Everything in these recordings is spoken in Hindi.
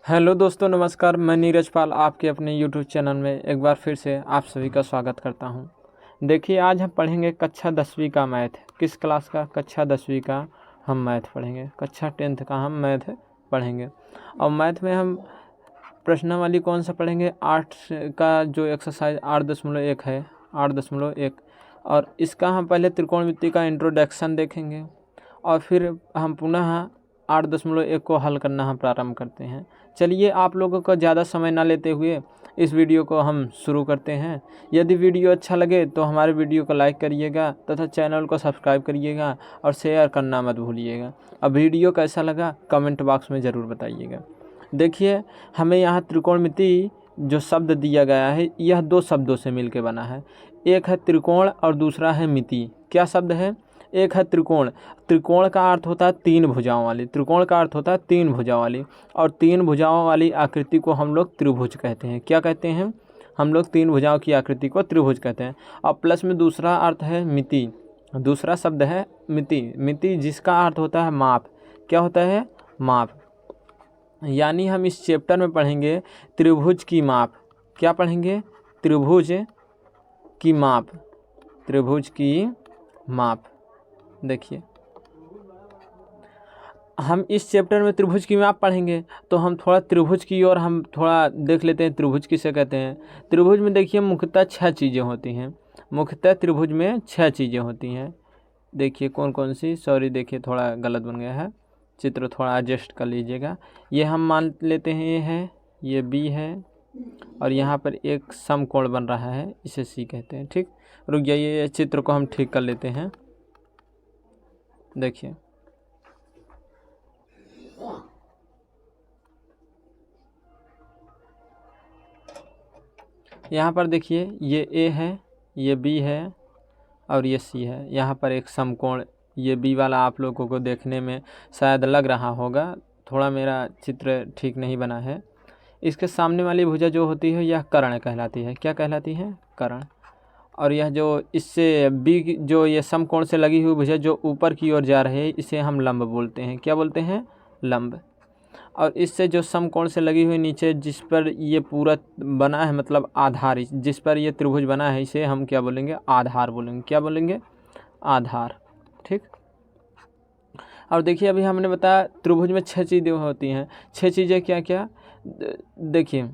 हेलो दोस्तों, नमस्कार। मैं नीरज पाल आपके अपने यूट्यूब चैनल में एक बार फिर से आप सभी का स्वागत करता हूं। देखिए, आज हम पढ़ेंगे कक्षा 10वीं का मैथ। किस क्लास का? कक्षा 10वीं का हम मैथ पढ़ेंगे। कक्षा 10th का हम मैथ पढ़ेंगे। और मैथ में हम प्रश्नावली कौन सा पढ़ेंगे? 8 का जो एक्सरसाइज 8.1 है, 8.1। और इसका हम पहले त्रिकोणमिति का इंट्रोडक्शन देखेंगे और फिर हम पुनः 8.1 को हल करना हम प्रारंभ करते हैं। चलिए, आप लोगों को ज़्यादा समय ना लेते हुए इस वीडियो को हम शुरू करते हैं। यदि वीडियो अच्छा लगे तो हमारे वीडियो को लाइक करिएगा तथा चैनल को सब्सक्राइब करिएगा और शेयर करना मत भूलिएगा। अब वीडियो कैसा लगा कमेंट बॉक्स में ज़रूर बताइएगा। देखिए, हमें यहाँ त्रिकोणमिति जो शब्द दिया गया है यह दो शब्दों से मिलकर बना है। एक है त्रिकोण और दूसरा है मिति। क्या शब्द है? एक है त्रिकोण। त्रिकोण का अर्थ होता है तीन भुजाओं वाली। त्रिकोण का अर्थ होता है तीन भुजाओं वाली, और तीन भुजाओं वाली आकृति को हम लोग त्रिभुज कहते हैं। क्या कहते हैं? हम लोग तीन भुजाओं की आकृति को त्रिभुज कहते हैं। और प्लस में दूसरा अर्थ है मिति। दूसरा शब्द है मिति। मिति जिसका अर्थ होता है माप। क्या होता है? माप। यानी हम इस चैप्टर में पढ़ेंगे त्रिभुज की माप। क्या पढ़ेंगे? त्रिभुज की माप। त्रिभुज की माप। देखिए, हम इस चैप्टर में त्रिभुज की माप पढ़ेंगे तो हम थोड़ा त्रिभुज की ओर हम थोड़ा देख लेते हैं। त्रिभुज किसे कहते हैं? त्रिभुज में देखिए मुख्यतः 6 चीज़ें होती हैं। मुख्यतः त्रिभुज में 6 चीज़ें होती हैं। देखिए कौन कौन सी। सॉरी, देखिए थोड़ा गलत बन गया है चित्र, थोड़ा एडजस्ट कर लीजिएगा। ये हम मान लेते हैं ये है, ये बी है, और यहाँ पर एक समकोण बन रहा है, इसे सी कहते हैं। ठीक, रुक जाइए, ये चित्र को हम ठीक कर लेते हैं। देखिए, यहाँ पर देखिए ये ए है, ये बी है और ये सी है। यहाँ पर एक समकोण, ये बी वाला आप लोगों को देखने में शायद लग रहा होगा, थोड़ा मेरा चित्र ठीक नहीं बना है। इसके सामने वाली भुजा जो होती है यह कर्ण कहलाती है। क्या कहलाती है? कर्ण। और यह जो इससे बी जो ये समकोण से लगी हुई भुजा जो ऊपर की ओर जा रही है इसे हम लंब बोलते हैं। क्या बोलते हैं? लंब। और इससे जो समकोण से लगी हुई नीचे जिस पर ये पूरा बना है, मतलब आधार, जिस पर ये त्रिभुज बना है, इसे हम क्या बोलेंगे? आधार बोलेंगे। क्या बोलेंगे? आधार। ठीक। और देखिए, अभी हमने बताया त्रिभुज में 6 चीज़ें होती हैं। 6 चीज़ें क्या क्या? देखिए,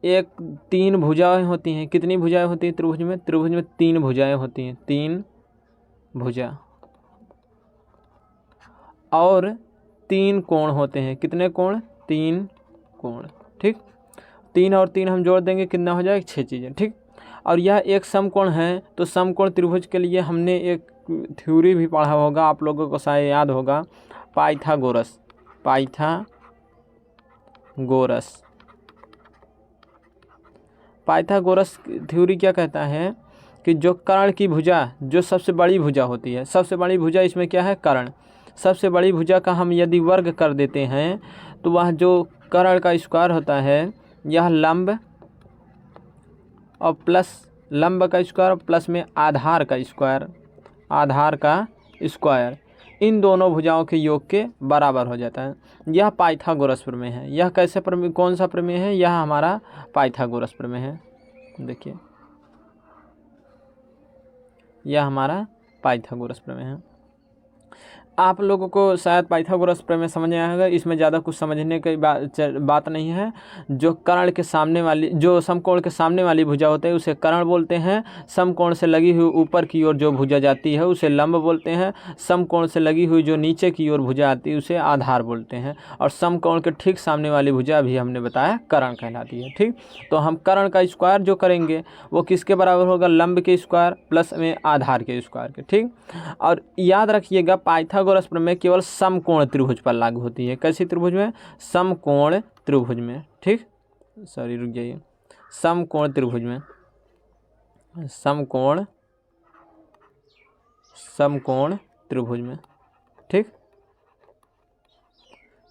एक 3 भुजाएं होती हैं। कितनी भुजाएं होती हैं त्रिभुज में? त्रिभुज में 3 भुजाएं होती हैं। 3 भुजा। और 3 कोण होते हैं। कितने कोण? 3 कोण। ठीक, 3 और 3 हम जोड़ देंगे, कितना हो जाएगा? 6 चीज़ें। ठीक। और यह एक समकोण है, तो समकोण त्रिभुज के लिए हमने एक थ्योरी भी पढ़ा होगा, आप लोगों को शायद याद होगा, पाइथागोरस। पाइथागोरस। पाइथागोरस थ्योरी क्या कहता है कि जो कर्ण की भुजा, जो सबसे बड़ी भुजा होती है, सबसे बड़ी भुजा इसमें क्या है? कर्ण। सबसे बड़ी भुजा का हम यदि वर्ग कर देते हैं तो वह जो कर्ण का स्क्वायर होता है, यह लंब और प्लस लंब का स्क्वायर प्लस में आधार का स्क्वायर, आधार का स्क्वायर, इन दोनों भुजाओं के योग के बराबर हो जाता है। यह पाइथागोरस प्रमेय है। यह कैसे प्रमेय, कौन सा प्रमेय है? यह हमारा पाइथागोरस प्रमेय है। देखिए, यह हमारा पाइथागोरस प्रमेय है। आप लोगों को शायद पाइथागोरस प्रमेय समझ में आएगा। इसमें ज़्यादा कुछ समझने की बात नहीं है। जो कर्ण के सामने वाली, जो समकोण के सामने वाली भुजा होते हैं उसे कर्ण बोलते हैं। समकोण से लगी हुई ऊपर की ओर जो भुजा जाती है उसे लंब बोलते हैं। समकोण से लगी हुई जो नीचे की ओर भुजा आती है उसे आधार बोलते हैं। और समकोण के ठीक सामने वाली भुजा भी हमने बताया कर्ण कहलाती है। ठीक, तो हम कर्ण का स्क्वायर जो करेंगे वो किसके बराबर होगा? लंब के स्क्वायर प्लस में आधार के स्क्वायर के। ठीक, और याद रखिएगा पाइथागोरस प्रमेय केवल समकोण त्रिभुज पर लागू होती है। कैसी त्रिभुज में? समकोण त्रिभुज में। ठीक, सॉरी रुक जाइए, समकोण त्रिभुज में, समकोण त्रिभुज में। ठीक,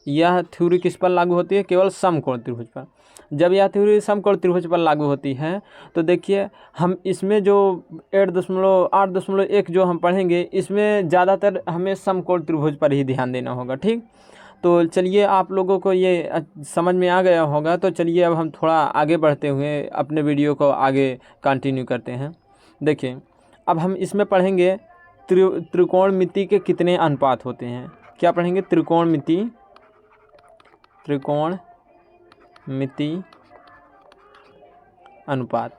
यह थ्योरी किस पर लागू होती है? केवल समकोण त्रिभुज पर। जब यह थ्योरी समकोण त्रिभुज पर लागू होती है तो देखिए, हम इसमें जो 8.1 जो हम पढ़ेंगे इसमें ज़्यादातर हमें समकोण त्रिभुज पर ही ध्यान देना होगा। ठीक, तो चलिए आप लोगों को ये समझ में आ गया होगा। तो चलिए अब हम थोड़ा आगे बढ़ते हुए अपने वीडियो को आगे कंटिन्यू करते हैं। देखिए अब हम इसमें पढ़ेंगे त्रिकोणमिति के कितने अनुपात होते हैं। क्या पढ़ेंगे? त्रिकोणमिति अनुपात।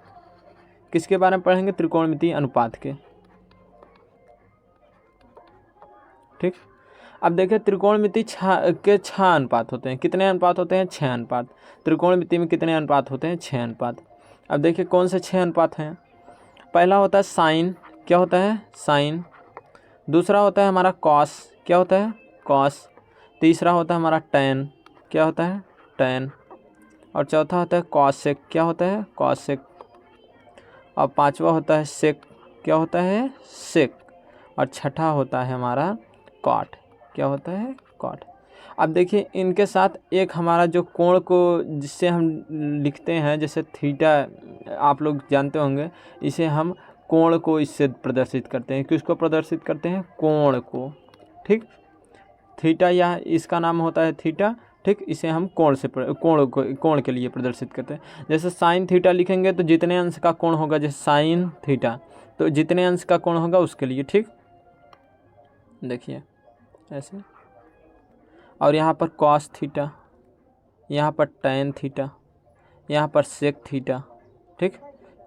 किसके बारे में पढ़ेंगे? त्रिकोणमिति अनुपात के। ठीक, अब देखिए त्रिकोणमिति के 6 अनुपात होते हैं। कितने अनुपात होते हैं? 6 अनुपात। त्रिकोणमिति में कितने अनुपात होते हैं? 6 अनुपात। अब देखिए कौन से 6 अनुपात हैं। पहला होता है साइन। क्या होता है? साइन। दूसरा होता है हमारा कॉस। क्या होता है? कॉस। तीसरा होता है हमारा टैन। क्या होता है? टैन। और चौथा होता है कॉसेक। क्या होता है? कॉसेक। और पांचवा होता है सेक। क्या होता है? सेक। और छठा होता है हमारा कॉट। क्या होता है? कॉट। अब देखिए इनके साथ एक हमारा जो कोण को जिससे हम लिखते हैं, जैसे थीटा आप लोग जानते होंगे, इसे हम कोण को इससे प्रदर्शित करते हैं। किसको प्रदर्शित करते हैं? कोण को। ठीक, थीटा या इसका नाम होता है थीटा। ठीक, इसे हम कोण से कोण के लिए प्रदर्शित करते हैं। जैसे साइन थीटा लिखेंगे तो जितने अंश का कोण होगा, जैसे साइन थीटा, तो जितने अंश का कोण होगा उसके लिए। ठीक, देखिए ऐसे। और यहाँ पर कॉस थीटा, यहाँ पर टैन थीटा, यहाँ पर सेक थीटा। ठीक,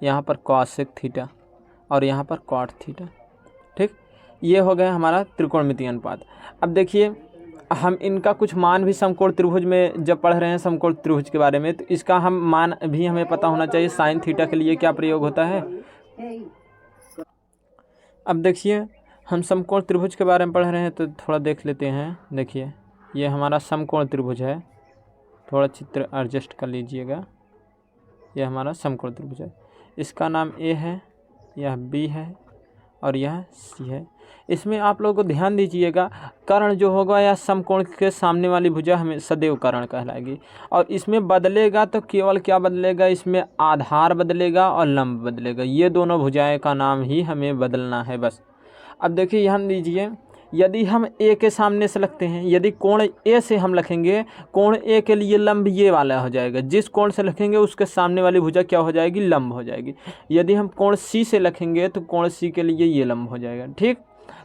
यहाँ पर कॉसेक थीटा और यहाँ पर कॉट थीटा। ठीक, ये हो गया हमारा त्रिकोणमितीय अनुपात। अब देखिए हम इनका कुछ मान भी समकोण त्रिभुज में जब पढ़ रहे हैं समकोण त्रिभुज के बारे में, तो इसका हम मान भी हमें पता होना चाहिए। साइन थीटा के लिए क्या प्रयोग होता है। अब देखिए हम समकोण त्रिभुज के बारे में पढ़ रहे हैं तो थोड़ा देख लेते हैं। देखिए ये हमारा समकोण त्रिभुज है। थोड़ा चित्र एडजस्ट कर लीजिएगा। यह हमारा समकोण त्रिभुज है। इसका नाम ए है, यह बी है और यह सी है। इसमें आप लोगों को ध्यान दीजिएगा, कर्ण जो होगा या समकोण के सामने वाली भुजा हमें सदैव कर्ण कहलाएगी। और इसमें बदलेगा तो केवल क्या बदलेगा? इसमें आधार बदलेगा और लंब बदलेगा। ये दोनों भुजाएं का नाम ही हमें बदलना है बस। अब देखिए ध्यान दीजिए, यदि हम ए के सामने से लिखते हैं, यदि कोण ए से हम लिखेंगे, कोण ए के लिए लंब ये वाला हो जाएगा। जिस कोण से लिखेंगे उसके सामने वाली भुजा क्या हो जाएगी? लंब हो जाएगी। यदि हम कोण सी से लिखेंगे तो कोण सी के लिए ये लंब हो जाएगा। ठीक,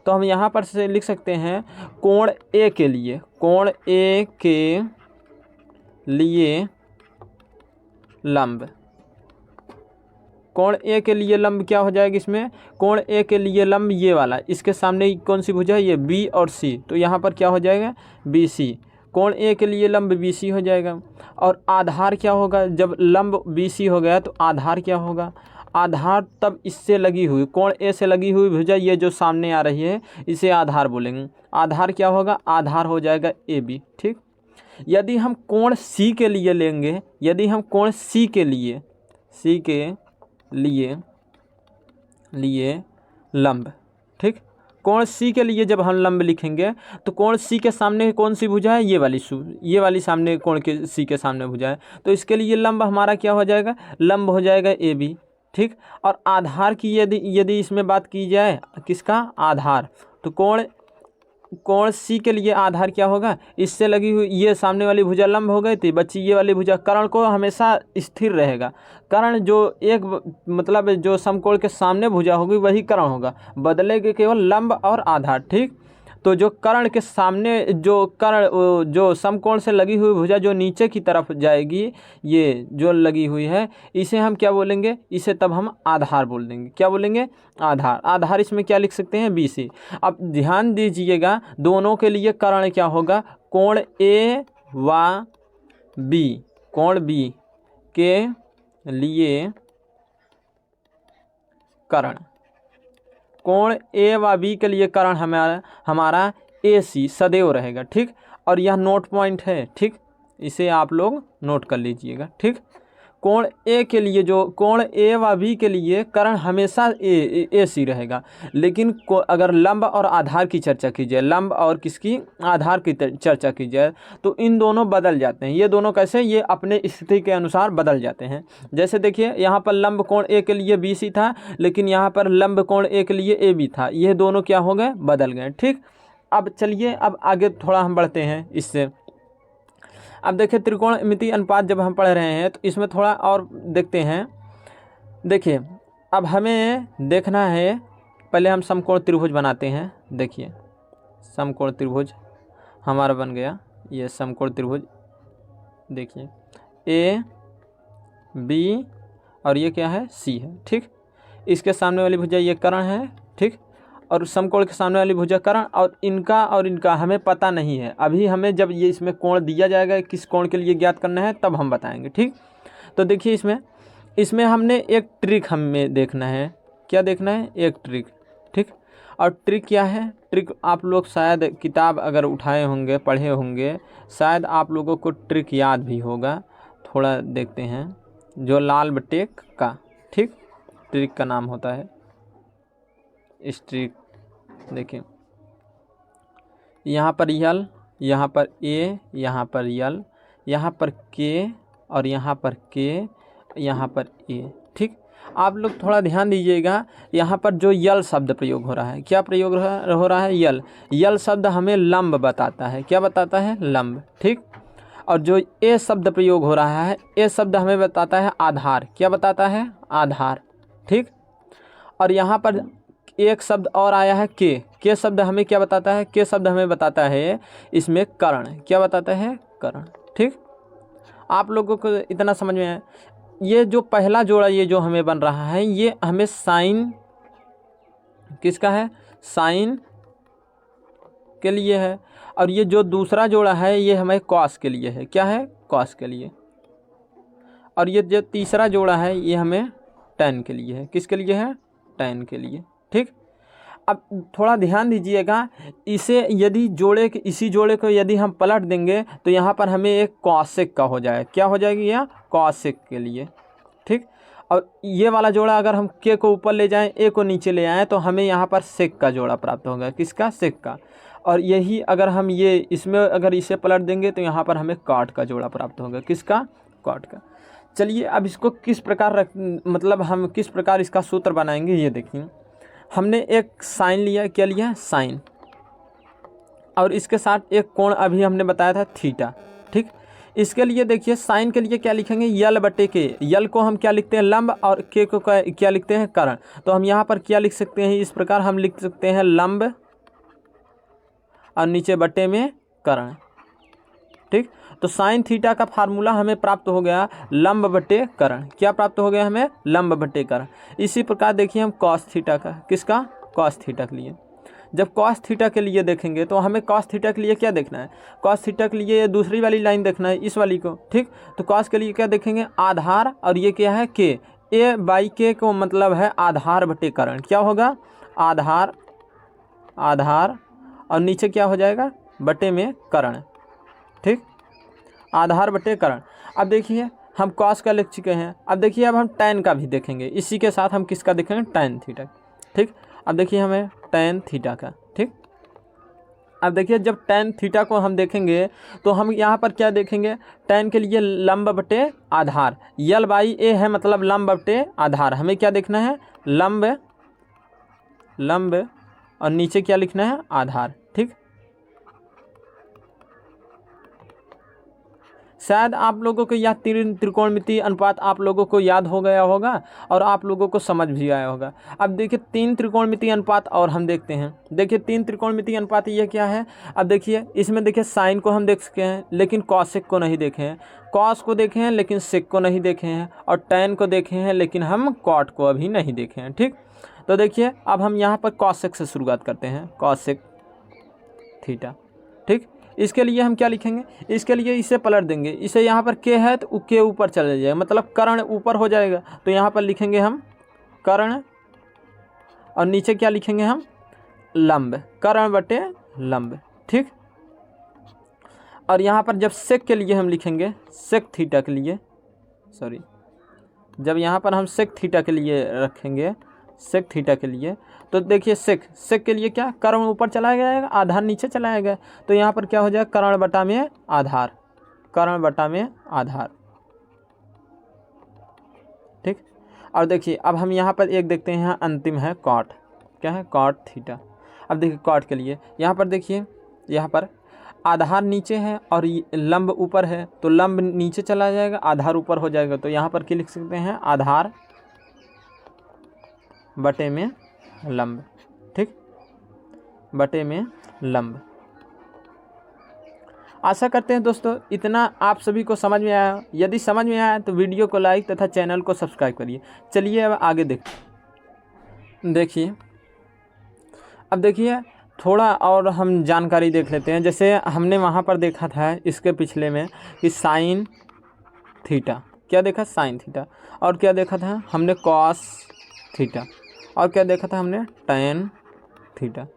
तो हम यहाँ पर से लिख सकते हैं कोण ए के लिए, कोण ए के लिए लंब। कोण ए के लिए लंब क्या हो जाएगा? इसमें कोण ए के लिए लंब ये वाला, इसके सामने कौन सी भुजा है? ये बी और सी, तो यहाँ पर क्या हो जाएगा? B C. कोण ए के लिए लंब बी सी हो जाएगा। और आधार क्या होगा? जब लंब बी सी हो गया तो आधार क्या होगा? आधार तब इससे लगी हुई, कोण ए से लगी हुई भुजा ये जो सामने आ रही है इसे आधार बोलेंगे। आधार क्या होगा? आधार हो जाएगा ए बी। ठीक, यदि हम कोण सी के लिए लेंगे, यदि हम कोण सी के लिए लंब। ठीक, कोण सी के लिए जब हम लंब लिखेंगे तो कोण सी के सामने कौन सी भुजा है? ये वाली सामने कोण के सी के सामने भुजा है, तो इसके लिए लंब हमारा क्या हो जाएगा? लंब हो जाएगा ए बी। ठीक, और आधार की यदि इसमें बात की जाए, किसका? आधार, तो कोण सी के लिए आधार क्या होगा? इससे लगी हुई ये सामने वाली भुजा लंब हो गई थी, बच्ची ये वाली भुजा। कर्ण को हमेशा स्थिर रहेगा। कर्ण जो एक मतलब जो समकोण के सामने भुजा होगी वही कर्ण होगा, बदलेगी केवल लंब और आधार। ठीक, तो जो कर्ण के सामने जो समकोण से लगी हुई भुजा जो नीचे की तरफ जाएगी, ये जो लगी हुई है, इसे हम क्या बोलेंगे? इसे तब हम आधार बोल देंगे। क्या बोलेंगे? आधार। आधार इसमें क्या लिख सकते हैं? B C. अब ध्यान दीजिएगा, दोनों के लिए कर्ण क्या होगा? कोण ए व बी, कोण बी के लिए कर्ण, कोण ए व बी के लिए कर्ण हमारा ए सी सदैव रहेगा। ठीक, और यह नोट पॉइंट है। ठीक, इसे आप लोग नोट कर लीजिएगा। ठीक, कोण ए के लिए जो कोण ए व बी के लिए कर्ण हमेशा ए सी रहेगा। लेकिन अगर लंब और आधार की चर्चा की जाए, लंब और किसकी? आधार की चर्चा की जाए, तो इन दोनों बदल जाते हैं। ये दोनों कैसे? ये अपने स्थिति के अनुसार बदल जाते हैं। जैसे देखिए यहाँ पर लंब कोण ए के लिए बी सी था, लेकिन यहाँ पर लंब कोण ए के लिए ए बी था। ये दोनों क्या हो गए? बदल गए। ठीक, अब चलिए अब आगे थोड़ा हम बढ़ते हैं इससे। अब देखिए त्रिकोणमितीय अनुपात जब हम पढ़ रहे हैं तो इसमें थोड़ा और देखते हैं। देखिए अब हमें देखना है, पहले हम समकोण त्रिभुज बनाते हैं। देखिए समकोण त्रिभुज हमारा बन गया, ये समकोण त्रिभुज। देखिए ए बी और ये क्या है, सी है, ठीक। इसके सामने वाली भुजा ये कर्ण है, ठीक। और समकोण के सामने वाली भुजा कर्ण, और इनका हमें पता नहीं है। अभी हमें जब ये इसमें कोण दिया जाएगा, किस कोण के लिए ज्ञात करना है, तब हम बताएंगे, ठीक। तो देखिए इसमें हमने एक ट्रिक हमें देखना है। क्या देखना है, एक ट्रिक, ठीक। और ट्रिक क्या है, ट्रिक आप लोग शायद किताब अगर उठाए होंगे, पढ़े होंगे, शायद आप लोगों को ट्रिक याद भी होगा। थोड़ा देखते हैं, जो लाल बटे का, ठीक, ट्रिक का नाम होता है। इस ट्रिक देखिए, यहाँ पर यल, यहाँ पर ए, यहाँ पर यल, यहाँ पर के, और यहाँ पर के, यहाँ पर ए, ठीक। आप लोग थोड़ा ध्यान दीजिएगा, यहाँ पर जो यल शब्द प्रयोग हो रहा है, क्या प्रयोग हो रहा है, यल शब्द हमें लंब बताता है। क्या बताता है, लंब, ठीक। और जो ए शब्द प्रयोग हो रहा है, ए शब्द हमें बताता है आधार। क्या बताता है, आधार, ठीक। और यहाँ पर एक शब्द और आया है के शब्द हमें क्या बताता है, के शब्द हमें बताता है इसमें कर्ण। क्या बताता है, कर्ण, ठीक। आप लोगों को इतना समझ में है। ये जो पहला जोड़ा ये जो हमें बन रहा है, ये हमें साइन किसका है, साइन के लिए है। और ये जो दूसरा जोड़ा है ये हमें कॉस के लिए है। क्या है, कॉस के लिए। और ये जो तीसरा जोड़ा है ये हमें टैन के लिए है। किसके लिए है, टैन के लिए, ठीक। अब थोड़ा ध्यान दीजिएगा, इसे यदि इसी जोड़े को यदि हम पलट देंगे तो यहाँ पर हमें एक कॉसेक का हो जाए। क्या हो जाएगी, यह कॉसेक के लिए, ठीक। और ये वाला जोड़ा अगर हम के को ऊपर ले जाएं, ए को नीचे ले आएँ, तो हमें यहाँ पर सेक का जोड़ा प्राप्त होगा। किसका, सेक का। और यही अगर हम ये इसमें अगर इसे पलट देंगे तो यहाँ पर हमें कॉट का जोड़ा प्राप्त होगा। किसका, कॉट का। चलिए अब इसको किस प्रकार मतलब हम किस प्रकार इसका सूत्र बनाएंगे, ये देखिए। हमने एक साइन लिया, क्या लिया, साइन, और इसके साथ एक कोण अभी हमने बताया था थीटा, ठीक। इसके लिए देखिए साइन के लिए क्या लिखेंगे, यल बटे के। यल को हम क्या लिखते हैं, लंब, और के को क्या लिखते हैं, कर्ण। तो हम यहाँ पर क्या लिख सकते हैं, इस प्रकार हम लिख सकते हैं लंब और नीचे बटे में कर्ण, ठीक। तो साइन थीटा का फार्मूला हमें प्राप्त हो गया लंब बटे कर्ण। क्या प्राप्त हो गया हमें, लंब बटे कर्ण। इसी प्रकार देखिए हम कॉस थीटा का, किसका, कॉस थीटा के लिए। जब कॉस थीटा के लिए देखेंगे तो हमें कॉस थीटा के लिए क्या देखना है, कॉस थीटा के लिए दूसरी वाली लाइन देखना है, इस वाली को, ठीक। तो कॉस के लिए क्या देखेंगे, आधार, और ये क्या है, के। ए बाई के को मतलब है आधार बटे कर्ण। क्या होगा, आधार, आधार, और नीचे क्या हो जाएगा, बटे में कर्ण, ठीक। आधार बटे कर्ण। अब देखिए हम कॉस का लिख चुके हैं। अब देखिए अब हम टैन का भी देखेंगे। इसी के साथ हम किसका देखेंगे, टैन थीटा, ठीक। अब देखिए हमें टैन थीटा का, ठीक। अब देखिए जब टैन थीटा को हम देखेंगे तो हम यहाँ पर क्या देखेंगे, टैन के लिए लंब बटे आधार, यल बाई ए है मतलब लंब बटे आधार। हमें क्या देखना है, लंब, लंब, और नीचे क्या लिखना है, आधार, ठीक। शायद आप लोगों को यह त्रिकोणमितीय अनुपात आप लोगों को याद हो गया होगा और आप लोगों को समझ भी आया होगा। अब देखिए 3 त्रिकोणमितीय अनुपात और हम देखते हैं। देखिए 3 त्रिकोणमितीय अनुपात ये क्या है। अब देखिए इसमें देखिए साइन को हम देख सके हैं लेकिन कॉसेक को नहीं देखे हैं, कॉस को देखे हैं लेकिन सेक को नहीं देखे हैं, और टैन को देखे हैं लेकिन हम कॉट को अभी नहीं देखे हैं, ठीक। तो देखिए अब हम यहाँ पर कॉसेक से शुरुआत करते हैं, कॉसेक थीटा, ठीक। इसके लिए हम क्या लिखेंगे, इसके लिए इसे पलट देंगे, इसे यहाँ पर के है तो के ऊपर चले जाएगा मतलब कर्ण ऊपर हो जाएगा। तो यहाँ पर लिखेंगे हम कर्ण, और नीचे क्या लिखेंगे हम, लंब, कर्ण बटे लंब, ठीक। और यहाँ पर जब सेक के लिए हम लिखेंगे, सेक थीटा के लिए, सॉरी, जब यहाँ पर हम सेक थीटा के लिए रखेंगे, सेक थीटा के लिए, तो देखिए सेक के लिए क्या, कर्ण ऊपर चला जाएगा, आधार नीचे चला जाएगा। तो यहाँ पर क्या हो जाएगा, कर्ण बटा में आधार, कर्ण बटा में आधार, ठीक। और देखिए अब हम यहाँ पर एक देखते हैं, अंतिम है कॉट, क्या है, कॉट थीटा। अब देखिए कॉट के लिए यहाँ पर देखिए, यहाँ पर आधार नीचे है और लंब ऊपर है, तो लंब नीचे चला जाएगा, आधार ऊपर हो जाएगा। तो यहाँ पर क्या लिख सकते हैं, आधार बटे में लंब, ठीक, बटे में लंब। आशा करते हैं दोस्तों इतना आप सभी को समझ में आया। यदि समझ में आया तो वीडियो को लाइक तथा चैनल को सब्सक्राइब करिए। चलिए अब आगे देखिए अब देखिए थोड़ा और हम जानकारी देख लेते हैं। जैसे हमने वहाँ पर देखा था इसके पिछले में कि साइन थीटा, क्या देखा, साइन थीटा, और क्या देखा था हमने, कॉस थीटा, और क्या देखा था हमने, टैन थीटा।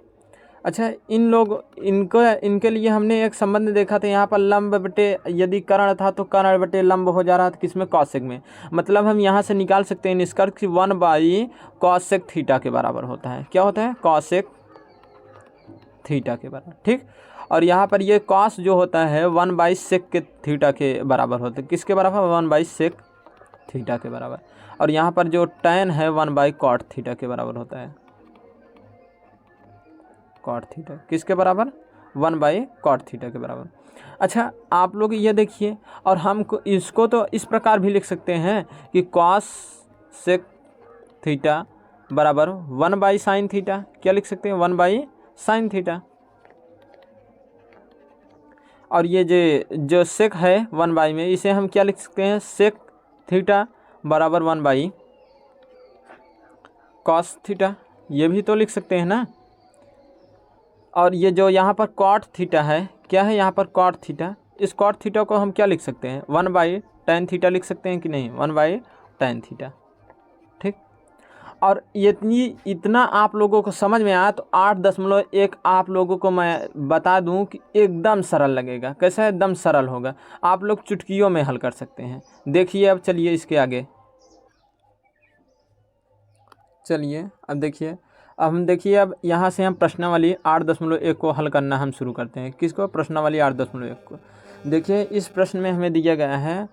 अच्छा, इनके लिए हमने एक संबंध देखा था यहाँ पर, लंब बटे यदि कर्ण था तो कर्ण बटे लंब हो जा रहा था किसमें, कॉसेक में। मतलब हम यहाँ से निकाल सकते हैं निष्कर्ष कि 1 कॉसेक थीटा के बराबर होता है। क्या होता है, कॉसेक थीटा के बराबर, ठीक। और यहाँ पर ये कॉस जो होता है 1/sec के थीटा के बराबर होता है। किसके बराबर, 1/sec थीटा के बराबर। और यहाँ पर जो टैन है 1/cot थीटा के बराबर होता है, कॉट थीटा किसके बराबर, 1/cot थीटा के बराबर। अच्छा, आप लोग ये देखिए, और हम इसको तो इस प्रकार भी लिख सकते हैं कि कॉस सेक थीटा बराबर 1/sin थीटा। क्या लिख सकते हैं, 1/sin थीटा। और ये जो सेक है 1 में, इसे हम क्या लिख सकते हैं, सेक थीटा बराबर 1/cos थीटा, ये भी तो लिख सकते हैं ना। और ये जो यहाँ पर कॉट थीटा है, क्या है यहाँ पर कॉट थीटा, इस कॉट थीटा को हम क्या लिख सकते हैं, 1/tan थीटा लिख सकते हैं कि नहीं, 1/tan थीटा, ठीक। और इतना आप लोगों को समझ में आया तो 8.1 आप लोगों को मैं बता दूं कि एकदम सरल लगेगा। कैसा है, एकदम सरल होगा, आप लोग चुटकियों में हल कर सकते हैं। देखिए अब चलिए इसके आगे चलिए, अब देखिए, अब यहाँ से हम प्रश्नावली 8.1 को हल करना हम शुरू करते हैं। किसको, प्रश्नावली 8.1 को। देखिए इस प्रश्न में हमें दिया गया है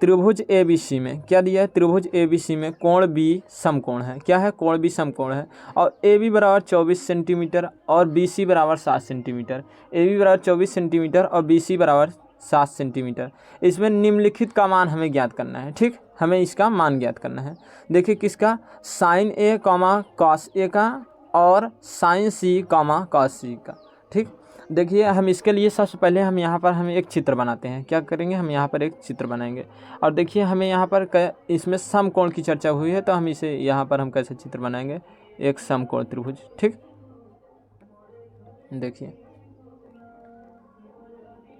त्रिभुज ABC में, क्या दिया है, त्रिभुज ABC में कोण B समकोण है। क्या है, कोण B समकोण है। और AB बराबर 24 सेंटीमीटर और BC बराबर 7 सेंटीमीटर। AB बराबर 24 सेंटीमीटर और BC बराबर 7 सेंटीमीटर। इसमें निम्नलिखित का मान हमें ज्ञात करना है, ठीक, हमें इसका मान ज्ञात करना है। देखिए किसका, साइन A, कॉस A का और साइन C, कॉस C का, ठीक। देखिए हम इसके लिए सबसे पहले हम यहाँ पर एक चित्र बनाते हैं। क्या करेंगे, हम यहाँ पर एक चित्र बनाएंगे। और देखिए हमें यहाँ पर इसमें समकोण की चर्चा हुई है, तो हम इसे यहाँ पर हम कैसे चित्र बनाएंगे, एक समकोण त्रिभुज, ठीक। देखिए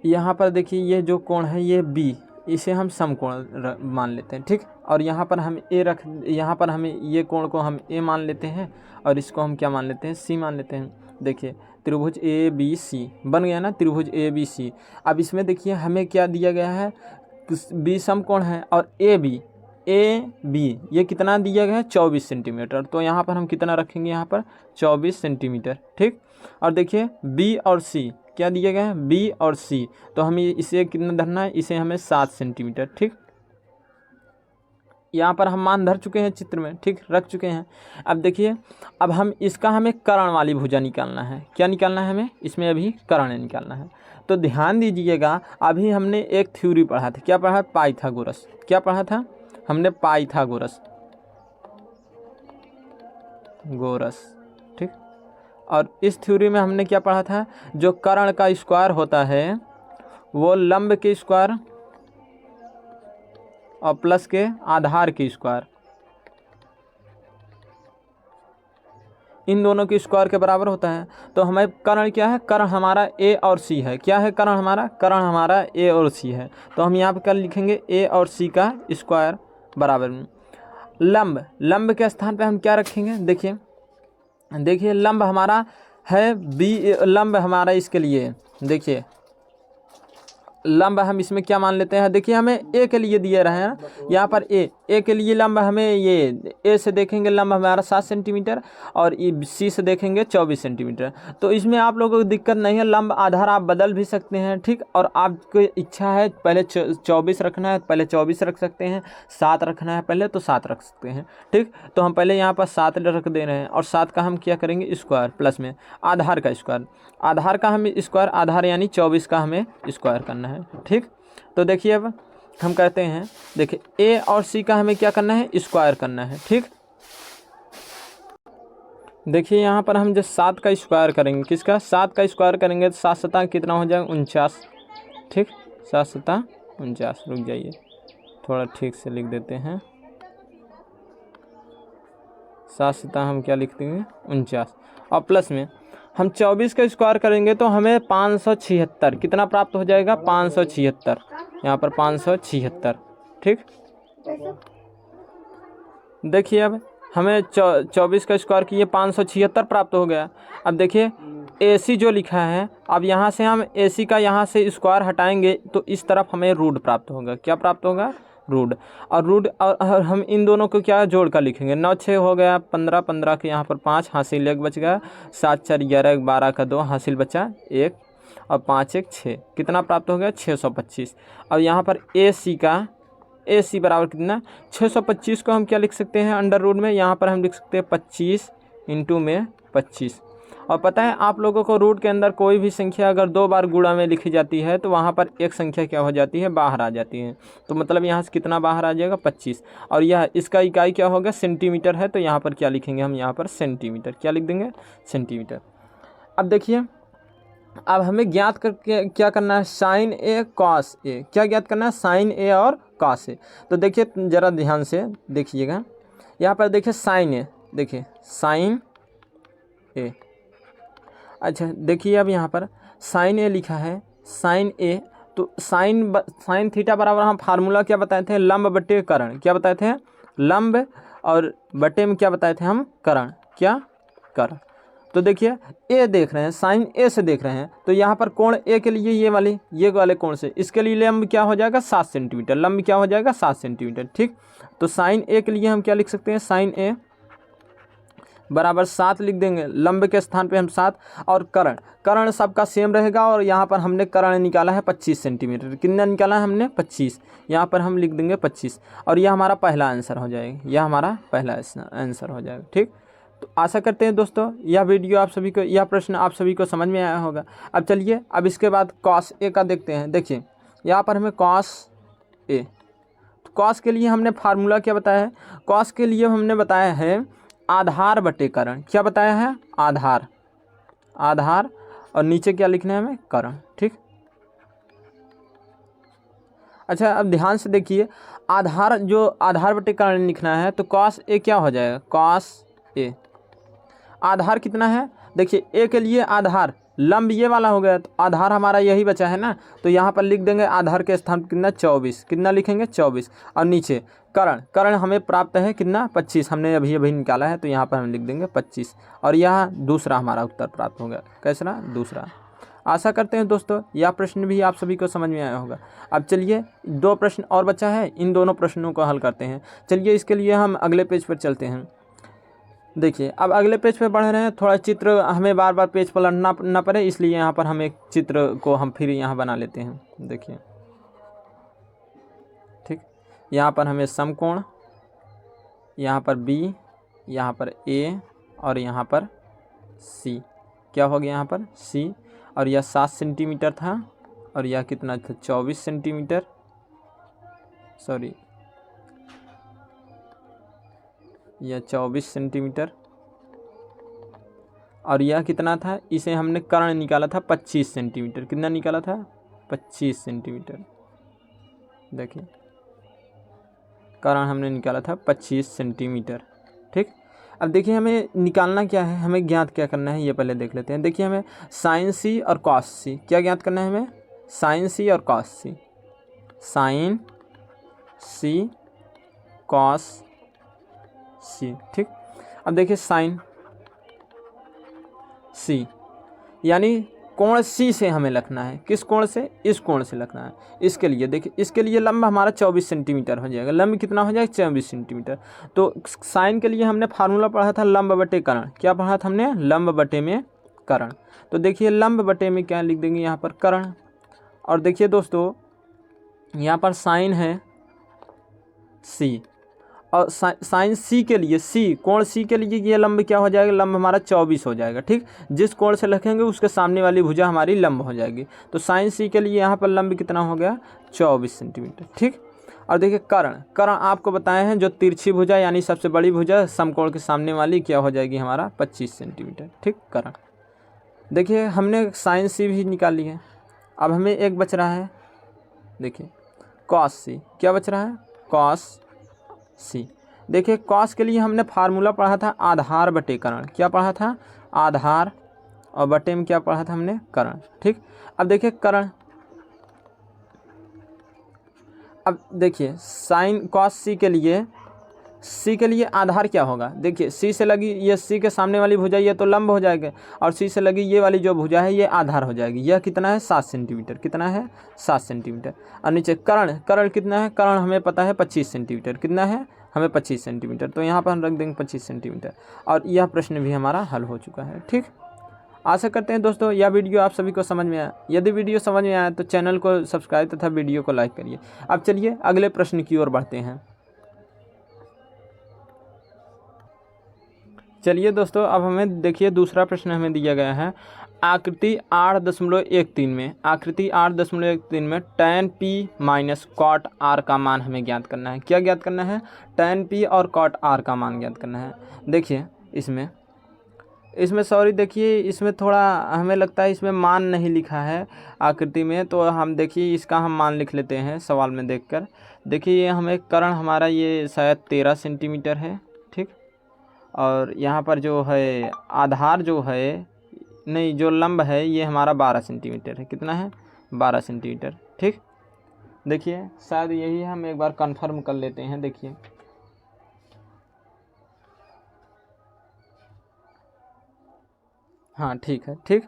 यहाँ पर देखिए ये जो कोण है ये B, इसे हम समकोण मान लेते हैं, ठीक। और यहाँ पर हम यहाँ पर हमें ये कोण को हम A मान लेते हैं और इसको हम क्या मान लेते हैं, C मान लेते हैं। देखिए त्रिभुज ABC बन गया ना, त्रिभुज ABC। अब इसमें देखिए हमें क्या दिया गया है, B समकोण है और AB ये कितना दिया गया है, 24 सेंटीमीटर। तो यहाँ पर हम कितना रखेंगे, यहाँ पर 24 सेंटीमीटर, ठीक। और देखिए B और C क्या दिया गया है, B और C, तो हमें इसे कितना धरना है, इसे हमें 7 सेंटीमीटर, ठीक। यहाँ पर हम मान धर चुके हैं चित्र में, ठीक, रख चुके हैं। अब देखिए अब हमें कर्ण वाली भुजा निकालना है। क्या निकालना है हमें, इसमें अभी कर्ण निकालना है। तो ध्यान दीजिएगा, अभी हमने एक थ्योरी पढ़ा था। क्या पढ़ा, पाइथागोरस। क्या पढ़ा था हमने, पाइथागोरस, ठीक। और इस थ्योरी में हमने क्या पढ़ा था, जो कर्ण का स्क्वायर होता है वो लंब के स्क्वायर और प्लस के आधार के स्क्वायर, इन दोनों के स्क्वायर के बराबर होता है। तो हमें कर्ण क्या है, कर्ण हमारा A और C है। क्या है कर्ण हमारा A और C है। तो हम यहाँ पर क्या लिखेंगे, A और C का स्क्वायर बराबर में लंब के स्थान पे हम क्या रखेंगे। देखिए लंब हमारा है B, लंब हमारा इसके लिए, देखिए लंब हम इसमें क्या मान लेते हैं। देखिए हमें A के लिए दिए रहे हैं यहाँ पर A, ए के लिए लंब हमें ये ए से देखेंगे लंब हमारा 7 सेंटीमीटर और सी से देखेंगे 24 सेंटीमीटर। तो इसमें आप लोगों को दिक्कत नहीं है, लंब आधार आप बदल भी सकते हैं, ठीक। और आपको इच्छा है पहले 24 रखना है पहले 24 रख सकते हैं, 7 रखना है पहले तो 7 रख सकते हैं, ठीक। तो हम पहले यहाँ पर 7 रख दे रहे हैं और 7 का हम क्या करेंगे स्क्वायर प्लस में आधार का स्क्वायर, आधार का हमें स्क्वायर, आधार यानी 24 का हमें स्क्वायर करना है, ठीक। तो देखिए अब हम कहते हैं, देखिए ए और सी का हमें क्या करना है स्क्वायर करना है, ठीक। देखिए यहाँ पर हम जब 7 का स्क्वायर करेंगे, किसका 7 का स्क्वायर करेंगे तो 7 सता कितना हो जाएगा 49, ठीक। 7 सता 49, रुक जाइए थोड़ा ठीक से लिख देते हैं, 7 सता हम क्या लिख देंगे 49 और प्लस में हम 24 का स्क्वायर करेंगे तो हमें 576 कितना प्राप्त हो जाएगा 576, यहाँ पर 576, ठीक। देखिए अब हमें 24 का स्क्वायर किए 576 प्राप्त हो गया। अब देखिए AC जो लिखा है, अब यहाँ से हम AC का यहाँ से स्क्वायर हटाएंगे तो इस तरफ हमें रूट प्राप्त होगा, क्या प्राप्त होगा रूट। और रूट और हम इन दोनों को क्या जोड़ कर लिखेंगे, 9 6 हो गया 15, 15 के यहाँ पर 5 हासिल 1 बच गया, 7 4 11 12 का 2 हासिल बचा 1 और 5 1 6, कितना प्राप्त हो गया 625। और यहाँ पर AC बराबर कितना 625 को हम क्या लिख सकते हैं अंडर रूट में, यहाँ पर हम लिख सकते हैं 25 इंटू में 25। और पता है आप लोगों को रूट के अंदर कोई भी संख्या अगर 2 बार गुणा में लिखी जाती है तो वहाँ पर एक संख्या क्या हो जाती है बाहर आ जाती है, तो मतलब यहाँ से कितना बाहर आ जाएगा 25। और यह इसका इकाई क्या होगा सेंटीमीटर है, तो यहाँ पर क्या लिखेंगे हम यहाँ पर सेंटीमीटर, क्या लिख देंगे सेंटीमीटर। अब देखिए अब हमें ज्ञात करके क्या करना है साइन ए कॉस ए, क्या ज्ञात करना है साइन ए और कॉस ए। तो देखिए ज़रा ध्यान से देखिएगा, यहाँ पर देखिए साइन ए, देखिए साइन ए, अच्छा देखिए अब यहाँ पर साइन ए लिखा है, साइन ए तो साइन थीटा बराबर हम फार्मूला क्या बताए थे लंब बटे करण, क्या बताए थे लंब और बटे में क्या बताए थे हम करण, क्या करण। तो देखिए ए देख रहे हैं साइन ए से देख रहे हैं, तो यहाँ पर कोण ए के लिए ये वाले कोण से इसके लिए लंब क्या हो जाएगा 7 सेंटीमीटर, लंब क्या हो जाएगा 7 सेंटीमीटर, ठीक। तो साइन ए के लिए हम क्या लिख सकते हैं साइन ए बराबर 7 लिख देंगे, लंब के स्थान पे हम 7। और कर्ण सबका सेम रहेगा और यहाँ पर हमने कर्ण निकाला है 25 सेंटीमीटर, कितना निकाला है हमने 25, यहाँ पर हम लिख देंगे 25 और यह हमारा पहला आंसर हो जाएगा, यह हमारा पहला आंसर हो जाएगा, ठीक। तो आशा करते हैं दोस्तों यह वीडियो आप सभी को, यह प्रश्न आप सभी को समझ में आया होगा। अब चलिए अब इसके बाद कॉस ए का देखते हैं। देखिए यहाँ पर हमें कॉस ए, तो कॉस के लिए हमने फार्मूला क्या बताया है, कॉस के लिए हमने बताया है आधार बटे करण, क्या बताया है आधार और नीचे क्या लिखना है हमें करण, ठीक। अच्छा अब ध्यान से देखिए आधार बटे करण लिखना है तो कॉस ए क्या हो जाएगा कॉस ए, आधार कितना है देखिए ए के लिए आधार लंब ये वाला हो गया, तो आधार हमारा यही बचा है ना, तो यहाँ पर लिख देंगे आधार के स्थान कितना 24, कितना लिखेंगे 24 और नीचे करण हमें प्राप्त है कितना 25, हमने अभी निकाला है तो यहाँ पर हम लिख देंगे 25 और यह दूसरा हमारा उत्तर प्राप्त हो गया, कैसा दूसरा। आशा करते हैं दोस्तों यह प्रश्न भी आप सभी को समझ में आया होगा। अब चलिए 2 प्रश्न और बचा है, इन दोनों प्रश्नों को हल करते हैं। चलिए इसके लिए हम अगले पेज पर चलते हैं। देखिए अब अगले पेज पे बढ़ रहे हैं, थोड़ा चित्र हमें बार बार पेज पर पलटना ना पड़े, इसलिए यहाँ पर हम एक चित्र को हम फिर यहाँ बना लेते हैं। देखिए ठीक, यहाँ पर हमें समकोण, यहाँ पर बी, यहाँ पर ए और यहाँ पर सी, क्या हो गया यहाँ पर सी, और यह 7 सेंटीमीटर था और यह कितना था 24 सेंटीमीटर, सॉरी यह 24 सेंटीमीटर और यह कितना था, इसे हमने कर्ण निकाला था 25 सेंटीमीटर, कितना निकाला था 25 सेंटीमीटर। देखिए कर्ण हमने निकाला था 25 सेंटीमीटर, ठीक। अब देखिए हमें निकालना क्या है, हमें ज्ञात क्या करना है ये पहले देख लेते हैं। देखिए हमें साइन सी और कॉस सी, क्या ज्ञात करना है हमें साइन सी और कॉस सी, साइन सी कॉस सी, ठीक। अब देखिए साइन सी यानी कोण सी से हमें लिखना है। किस कोण से? इस कोण से लिखना है। इसके लिए देखिए, इसके लिए लंब हमारा 24 सेंटीमीटर हो जाएगा। लंब कितना हो जाएगा? 24 सेंटीमीटर। तो साइन के लिए हमने फार्मूला पढ़ा था लंब बटे कर्ण। क्या पढ़ा था हमने? लंब बटे में कर्ण। तो देखिए लंब बटे में क्या लिख देंगे यहाँ पर? कर्ण। और देखिए दोस्तों यहाँ पर साइन है सी, और साइन सी के लिए, सी कोण सी के लिए ये लंब क्या हो जाएगा? लंब हमारा 24 हो जाएगा। ठीक, जिस कोण से लिखेंगे उसके सामने वाली भुजा हमारी लंब हो जाएगी। तो साइन सी के लिए यहाँ पर लंब कितना हो गया? 24 सेंटीमीटर। ठीक, और देखिए कर्ण, कर्ण आपको बताए हैं जो तिरछी भुजा यानी सबसे बड़ी भुजा समकोण के सामने वाली क्या हो जाएगी हमारा? 25 सेंटीमीटर। ठीक, कर्ण। देखिए हमने साइन सी भी निकाली है। अब हमें एक बच रहा है, देखिए कॉस सी। क्या बच रहा है? कॉस सी। देखिए कॉस के लिए हमने फार्मूला पढ़ा था आधार बटे कर्ण। क्या पढ़ा था? आधार, और बटे में क्या पढ़ा था हमने? कर्ण। ठीक, अब देखिए कर्ण, अब देखिए साइन कॉस सी के लिए, सी के लिए आधार क्या होगा? देखिए सी से लगी ये, सी के सामने वाली भुजा ये तो लंब हो जाएगा, और सी से लगी ये वाली जो भुजा है ये आधार हो जाएगी। यह कितना है? 7 सेंटीमीटर। कितना है? 7 सेंटीमीटर। और नीचे कर्ण, कर्ण कितना है? कर्ण हमें पता है 25 सेंटीमीटर। कितना है? हमें 25 सेंटीमीटर। तो यहाँ पर हम रख देंगे 25 सेंटीमीटर। और यह प्रश्न भी हमारा हल हो चुका है। ठीक, आशा करते हैं दोस्तों यह वीडियो आप सभी को समझ में आया। यदि वीडियो समझ में आया तो चैनल को सब्सक्राइब तथा वीडियो को लाइक करिए। अब चलिए अगले प्रश्न की ओर बढ़ते हैं। चलिए दोस्तों, अब हमें देखिए दूसरा प्रश्न हमें दिया गया है। आकृति 8.13 में, आकृति 8.13 में tan p minus cot r का मान हमें ज्ञात करना है। क्या ज्ञात करना है? tan p और कॉट r का मान ज्ञात करना है। देखिए इसमें सॉरी, देखिए इसमें थोड़ा हमें लगता है इसमें मान नहीं लिखा है आकृति में, तो हम देखिए इसका हम मान लिख लेते हैं सवाल में देखकर। देखिए ये हमें कर्ण हमारा ये शायद 13 सेंटीमीटर है। ठीक, और यहाँ पर जो है आधार जो है, नहीं जो लंब है ये हमारा 12 सेंटीमीटर है। कितना है? 12 सेंटीमीटर। ठीक, देखिए शायद यही हम एक बार कंफर्म कर लेते हैं। देखिए हाँ ठीक है। ठीक,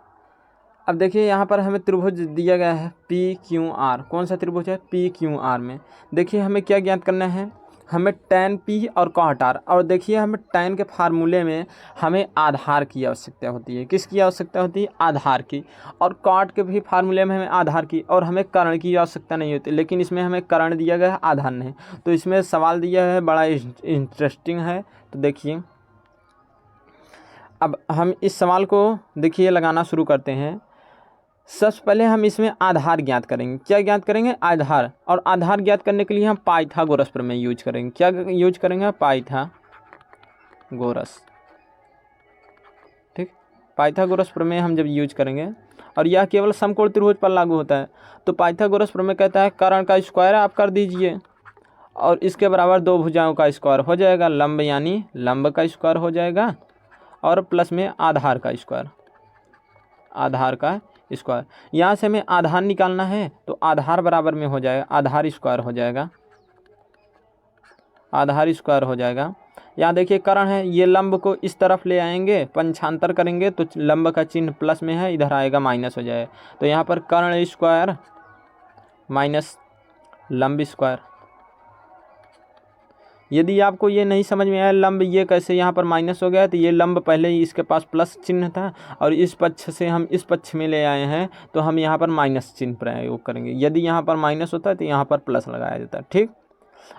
अब देखिए यहाँ पर हमें त्रिभुज दिया गया है PQR। कौन सा त्रिभुज है? PQR में देखिए हमें क्या ज्ञात करना है? हमें tan p और cot r, और देखिए हमें tan के फार्मूले में हमें आधार की आवश्यकता होती है। किसकी आवश्यकता होती है? आधार की। और cot के भी फार्मूले में हमें आधार की, और हमें कर्ण की आवश्यकता नहीं होती। लेकिन इसमें हमें कर्ण दिया गया है, आधार नहीं। तो इसमें सवाल दिया है बड़ा इंटरेस्टिंग है। तो देखिए अब हम इस सवाल को देखिए लगाना शुरू करते हैं। सबसे पहले हम इसमें आधार ज्ञात करेंगे। क्या ज्ञात करेंगे? आधार। और आधार ज्ञात करने के लिए हम पाइथागोरस प्रमेय यूज करेंगे। क्या यूज करेंगे? पाइथागोरस। ठीक, पाइथागोरस प्रमेय हम जब यूज करेंगे, और यह केवल समकोण त्रिभुज पर लागू होता है। तो पाइथागोरस प्रमेय कहता है कर्ण का स्क्वायर आप कर दीजिए, और इसके बराबर दो भुजाओं का स्क्वायर हो जाएगा। लंब यानी लंब का स्क्वायर हो जाएगा, और प्लस में आधार का स्क्वायर, आधार का स्क्वायर। यहाँ से हमें आधार निकालना है, तो आधार बराबर में हो जाएगा आधार स्क्वायर हो जाएगा, आधार स्क्वायर हो जाएगा। यहाँ देखिए कर्ण है, ये लंब को इस तरफ ले आएंगे, पंचांतर करेंगे तो लंब का चिन्ह प्लस में है, इधर आएगा माइनस हो जाएगा। तो यहाँ पर कर्ण स्क्वायर माइनस लंब स्क्वायर। यदि आपको ये नहीं समझ में आया लंब ये कैसे यहाँ पर माइनस हो गया, तो ये लंब पहले ही इसके पास प्लस चिन्ह था, और इस पक्ष से हम इस पक्ष में ले आए हैं, तो हम यहाँ पर माइनस चिन्ह प्रयोग करेंगे। यदि यहाँ पर माइनस होता है तो यहाँ पर प्लस लगाया जाता है। ठीक,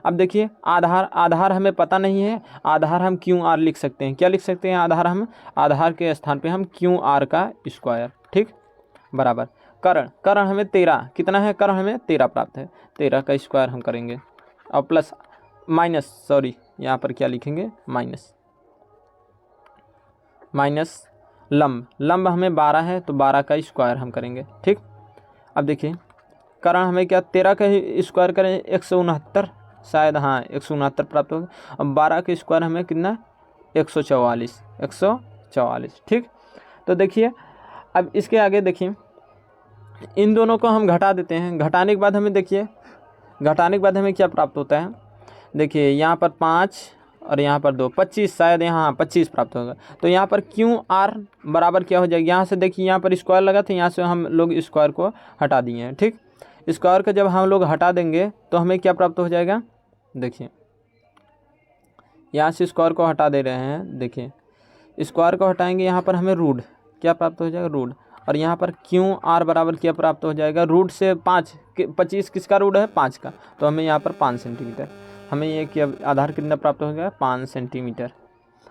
अब देखिए आधार, आधार हमें पता नहीं है, आधार हम QR लिख सकते हैं। क्या लिख सकते हैं? आधार हम, आधार के स्थान पे हम QR का स्क्वायर। ठीक, बराबर कर्ण, कर्ण हमें 13, कितना है? कर्ण हमें 13 प्राप्त है, 13 का स्क्वायर हम करेंगे, और प्लस माइनस, सॉरी यहाँ पर क्या लिखेंगे? माइनस, माइनस लंब, लंब हमें 12 है, तो 12 का स्क्वायर हम करेंगे। ठीक, अब देखिए कर्ण हमें क्या 13 का स्क्वायर करें 169, शायद हाँ 169 प्राप्त होगा। अब 12 का स्क्वायर हमें कितना? 144, 144। ठीक, तो देखिए अब इसके आगे देखिए इन दोनों को हम घटा देते हैं। घटाने के बाद हमें देखिए, घटाने के बाद हमें क्या प्राप्त होता है? देखिए यहाँ पर 5 और यहाँ पर 2, 25 शायद यहाँ 25 प्राप्त होगा। तो यहाँ पर क्यू आर बराबर क्या हो जाएगा, यहाँ से देखिए यहाँ पर स्क्वायर लगा था, यहाँ से हम लोग स्क्वायर को हटा दिए हैं। ठीक, स्क्वायर का जब हम लोग हटा देंगे तो हमें क्या प्राप्त हो जाएगा, देखिए यहाँ से स्क्वायर को हटा दे रहे हैं, देखिए स्क्वायर को हटाएंगे, यहाँ पर हमें रूट क्या प्राप्त हो जाएगा, रूट। और यहाँ पर क्यू आर बराबर क्या प्राप्त हो जाएगा, रूट से 5, 25 किसका रूट है, 5 का। तो हमें यहाँ पर 5 सेंटीमीटर, हमें ये कि आधार कितना प्राप्त हो गया, 5 सेंटीमीटर।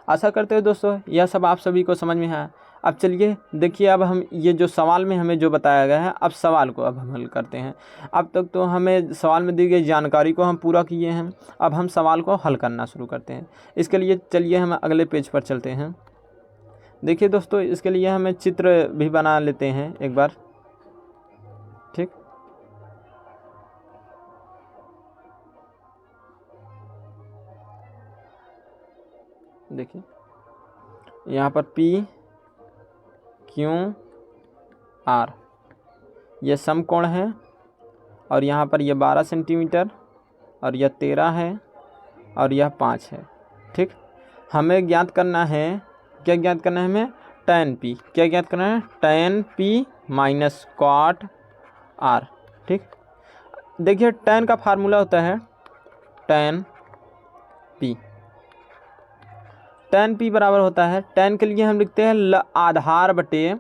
आशा करते हो दोस्तों यह सब आप सभी को समझ में है। अब चलिए देखिए, अब हम ये जो सवाल में हमें जो बताया गया है, अब सवाल को अब हम हल करते हैं। अब तक तो हमें सवाल में दी गई जानकारी को हम पूरा किए हैं, अब हम सवाल को हल करना शुरू करते हैं। इसके लिए चलिए हम अगले पेज पर चलते हैं। देखिए दोस्तों, इसके लिए हमें चित्र भी बना लेते हैं एक बार। ठीक, देखिए यहाँ पर P Q R ये समकोण है, और यहाँ पर ये 12 सेंटीमीटर, और यह 13 है, और यह 5 है। ठीक, हमें ज्ञात करना है, क्या ज्ञात करना है हमें, tan P। क्या ज्ञात करना है, tan P minus cot R। ठीक, देखिए tan का फार्मूला होता है tan P। tan P बराबर होता है, tan के लिए हम लिखते हैं आधार बटे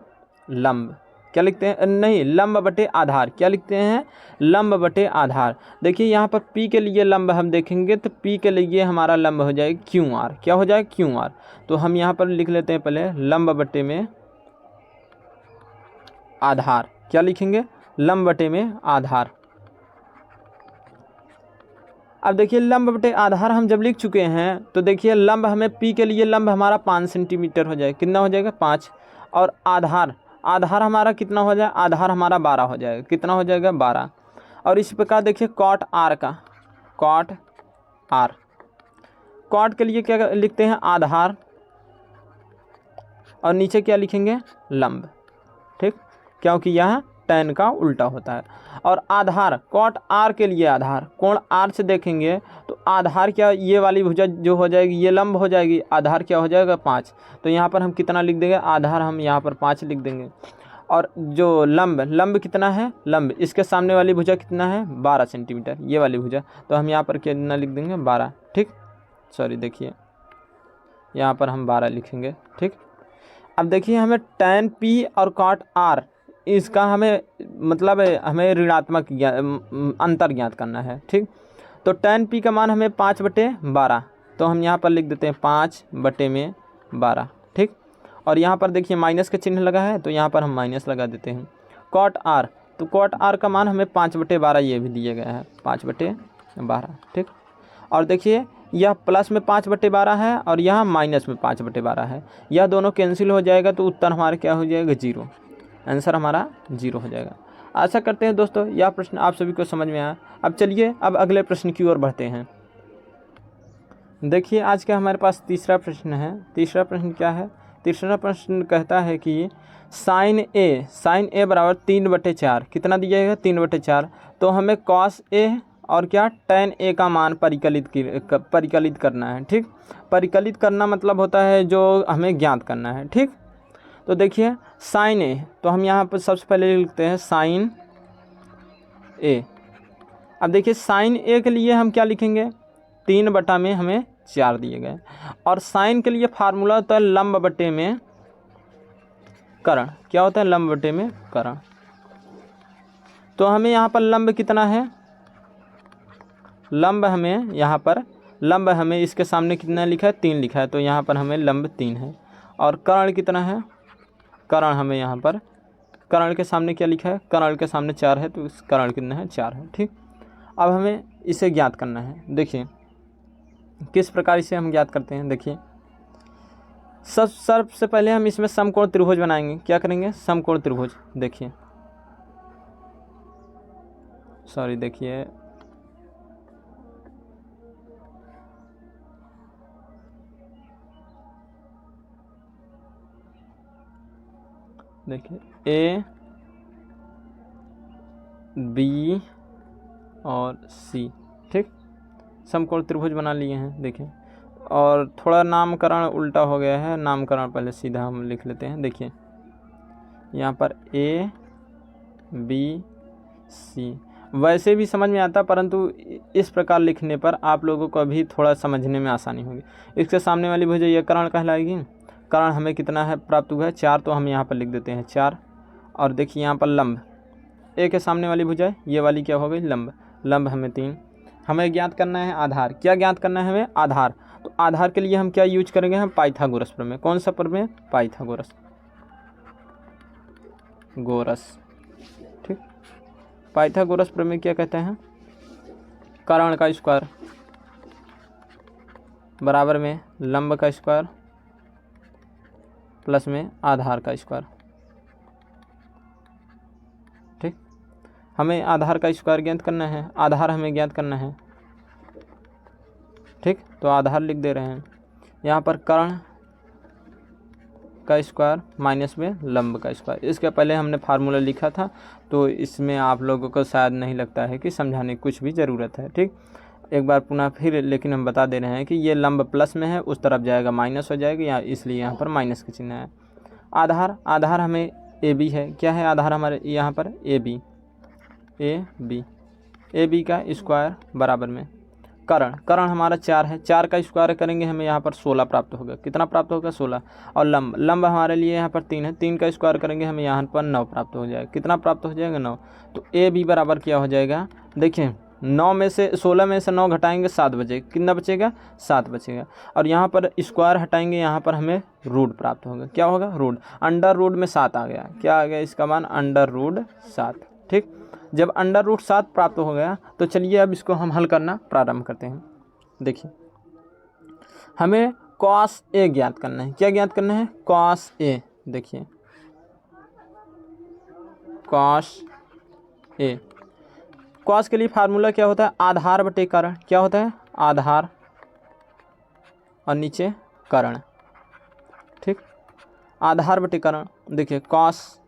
लंब। क्या लिखते हैं, नहीं, लंब बटे आधार। क्या लिखते हैं, लंब बटे आधार। देखिए यहाँ पर P के लिए लंब हम देखेंगे तो P के लिए हमारा लंब हो जाएगा QR। क्या हो जाएगा, QR। तो हम यहाँ पर लिख लेते हैं पहले लंब बटे में आधार। क्या लिखेंगे, लंब बटे में आधार। अब देखिए लंब बटे आधार हम जब लिख चुके हैं तो देखिए लंब हमें P के लिए लंब हमारा 5 सेंटीमीटर हो जाएगा। कितना हो जाएगा, 5। और आधार, आधार हमारा कितना हो जाएगा, आधार हमारा 12 हो जाएगा। कितना हो जाएगा, 12। और इस प्रकार देखिए cot R का, cot R, cot के लिए क्या लिखते हैं, आधार, और नीचे क्या लिखेंगे, लंब। ठीक, क्योंकि यह tan का उल्टा होता है। और आधार cot R के लिए आधार, कोण R से देखेंगे तो आधार क्या, ये वाली भुजा जो हो जाएगी ये लंब हो जाएगी, आधार क्या हो जाएगा, 5। तो यहाँ पर हम कितना लिख देंगे, आधार हम यहाँ पर 5 लिख देंगे। और जो लंब, लंब कितना है, लंब इसके सामने वाली भुजा कितना है, 12 सेंटीमीटर, ये वाली भुजा। तो हम यहाँ पर कितना लिख देंगे, 12। ठीक, सॉरी देखिए यहाँ पर हम 12 लिखेंगे। ठीक, अब देखिए हमें tan P और cot R इसका हमें मतलब हमें ऋणात्मक अंतर ज्ञात करना है। ठीक, तो tan P का मान हमें 5/12, तो हम यहाँ पर लिख देते हैं 5/12। ठीक, और यहाँ पर देखिए माइनस का चिन्ह लगा है तो यहाँ पर हम माइनस लगा देते हैं। cot R, तो cot R का मान हमें 5/12 ये भी दिया गया है, 5/12। ठीक, और देखिए यह प्लस में 5/12 है और यहाँ माइनस में 5/12 है, यह दोनों कैंसिल हो जाएगा तो उत्तर हमारा क्या हो जाएगा, 0। आंसर हमारा 0 हो जाएगा। आशा करते हैं दोस्तों यह प्रश्न आप सभी को समझ में आया। अब चलिए अब अगले प्रश्न की ओर बढ़ते हैं। देखिए आज का हमारे पास तीसरा प्रश्न है। तीसरा प्रश्न क्या है, तीसरा प्रश्न कहता है कि साइन ए बराबर 3/4, कितना दिया जाएगा, 3/4। तो हमें कॉस ए और क्या, tan ए का मान परिकलित करना है। ठीक, परिकलित करना मतलब होता है जो हमें ज्ञात करना है। ठीक, तो देखिए साइन ए, तो हम यहाँ पर सबसे पहले लिखते हैं साइन ए। अब देखिए साइन ए के लिए हम क्या लिखेंगे, 3 में हमें 4 दिए गए, और साइन के लिए फार्मूला होता है लंब बटे में करण। क्या होता है, लंब बटे में करण। तो हमें यहाँ पर लंब कितना है, लंब हमें यहाँ पर लंब हमें इसके सामने कितना लिखा है, 3 लिखा है, तो यहाँ पर हमें लंब 3 है। और कर्ण कितना है, कर्ण हमें यहाँ पर कर्ण के सामने क्या लिखा है, कर्ण के सामने 4 है, तो इस कर्ण कितना है, 4 है। ठीक, अब हमें इसे ज्ञात करना है। देखिए किस प्रकार इसे हम ज्ञात करते हैं। देखिए सबसे पहले हम इसमें समकोण त्रिभुज बनाएंगे। क्या करेंगे, समकोण त्रिभुज। देखिए सॉरी देखिए ए बी और सी। ठीक, समकोण त्रिभुज बना लिए हैं। देखिए और थोड़ा नामकरण उल्टा हो गया है, नामकरण पहले सीधा हम लिख लेते हैं। देखिए यहाँ पर A B C वैसे भी समझ में आता, परंतु इस प्रकार लिखने पर आप लोगों को अभी थोड़ा समझने में आसानी होगी। इसके सामने वाली भुजा ये कर्ण कहलाएगी। कर्ण हमें कितना है प्राप्त हुआ है 4, तो हम यहाँ पर लिख देते हैं 4। और देखिए यहाँ पर लंब, ए के सामने वाली भुजा ये वाली क्या हो गई लंब, लंब हमें 3। हमें ज्ञात करना है आधार। क्या ज्ञात करना है हमें आधार, तो आधार के लिए हम क्या यूज करेंगे, हम पाइथागोरस प्रमेय। कौन सा प्रमेय, पाइथागोरस ठीक। पाइथागोरस प्रमेय क्या कहते हैं, कर्ण का स्क्वायर बराबर में लंब का स्क्वायर प्लस में आधार का स्क्वायर। ठीक, हमें आधार का स्क्वायर ज्ञात करना है, आधार हमें ज्ञात करना है। ठीक, तो आधार लिख दे रहे हैं यहाँ पर, कर्ण का स्क्वायर माइनस में लंब का स्क्वायर। इसके पहले हमने फार्मूला लिखा था, तो इसमें आप लोगों को शायद नहीं लगता है कि समझाने की कुछ भी ज़रूरत है। ठीक, एक बार पुनः फिर लेकिन हम बता दे रहे हैं कि ये लंब प्लस में है, उस तरफ जाएगा माइनस हो जाएगा, या इसलिए यहाँ पर माइनस का चिन्ह है। आधार, आधार हमें ए बी है। क्या है आधार हमारे यहाँ पर, ए बी का स्क्वायर बराबर में कर्ण, कर्ण हमारा 4 है, 4 का स्क्वायर करेंगे हमें यहाँ पर 16 प्राप्त होगा। कितना प्राप्त होगा 16। और लंब, लंब हमारे लिए यहाँ पर 3 है, 3 का स्क्वायर करेंगे हमें यहाँ पर 9 प्राप्त हो जाएगा। कितना प्राप्त हो जाएगा 9। तो ए बी बराबर क्या हो जाएगा, देखिए 9 में से 16 में से 9 घटाएंगे 7 बचेगा। कितना बचेगा 7 बचेगा। और यहाँ पर स्क्वायर हटाएंगे, यहाँ पर हमें रूट प्राप्त होगा। क्या होगा रूट, अंडर रूट में 7 आ गया। क्या आ गया इसका मान, अंडर रूट 7। ठीक, जब अंडर रूट 7 प्राप्त हो गया तो चलिए अब इसको हम हल करना प्रारंभ करते हैं। देखिए हमें कॉस ए ज्ञात करना है। क्या ज्ञात करना है, कॉस ए। देखिए कॉस ए, कॉस के लिए फार्मूला क्या होता है, आधार बटे कर्ण। क्या होता है, आधार और नीचे कर्ण। ठीक, आधार बटे कर्ण। देखिए कॉस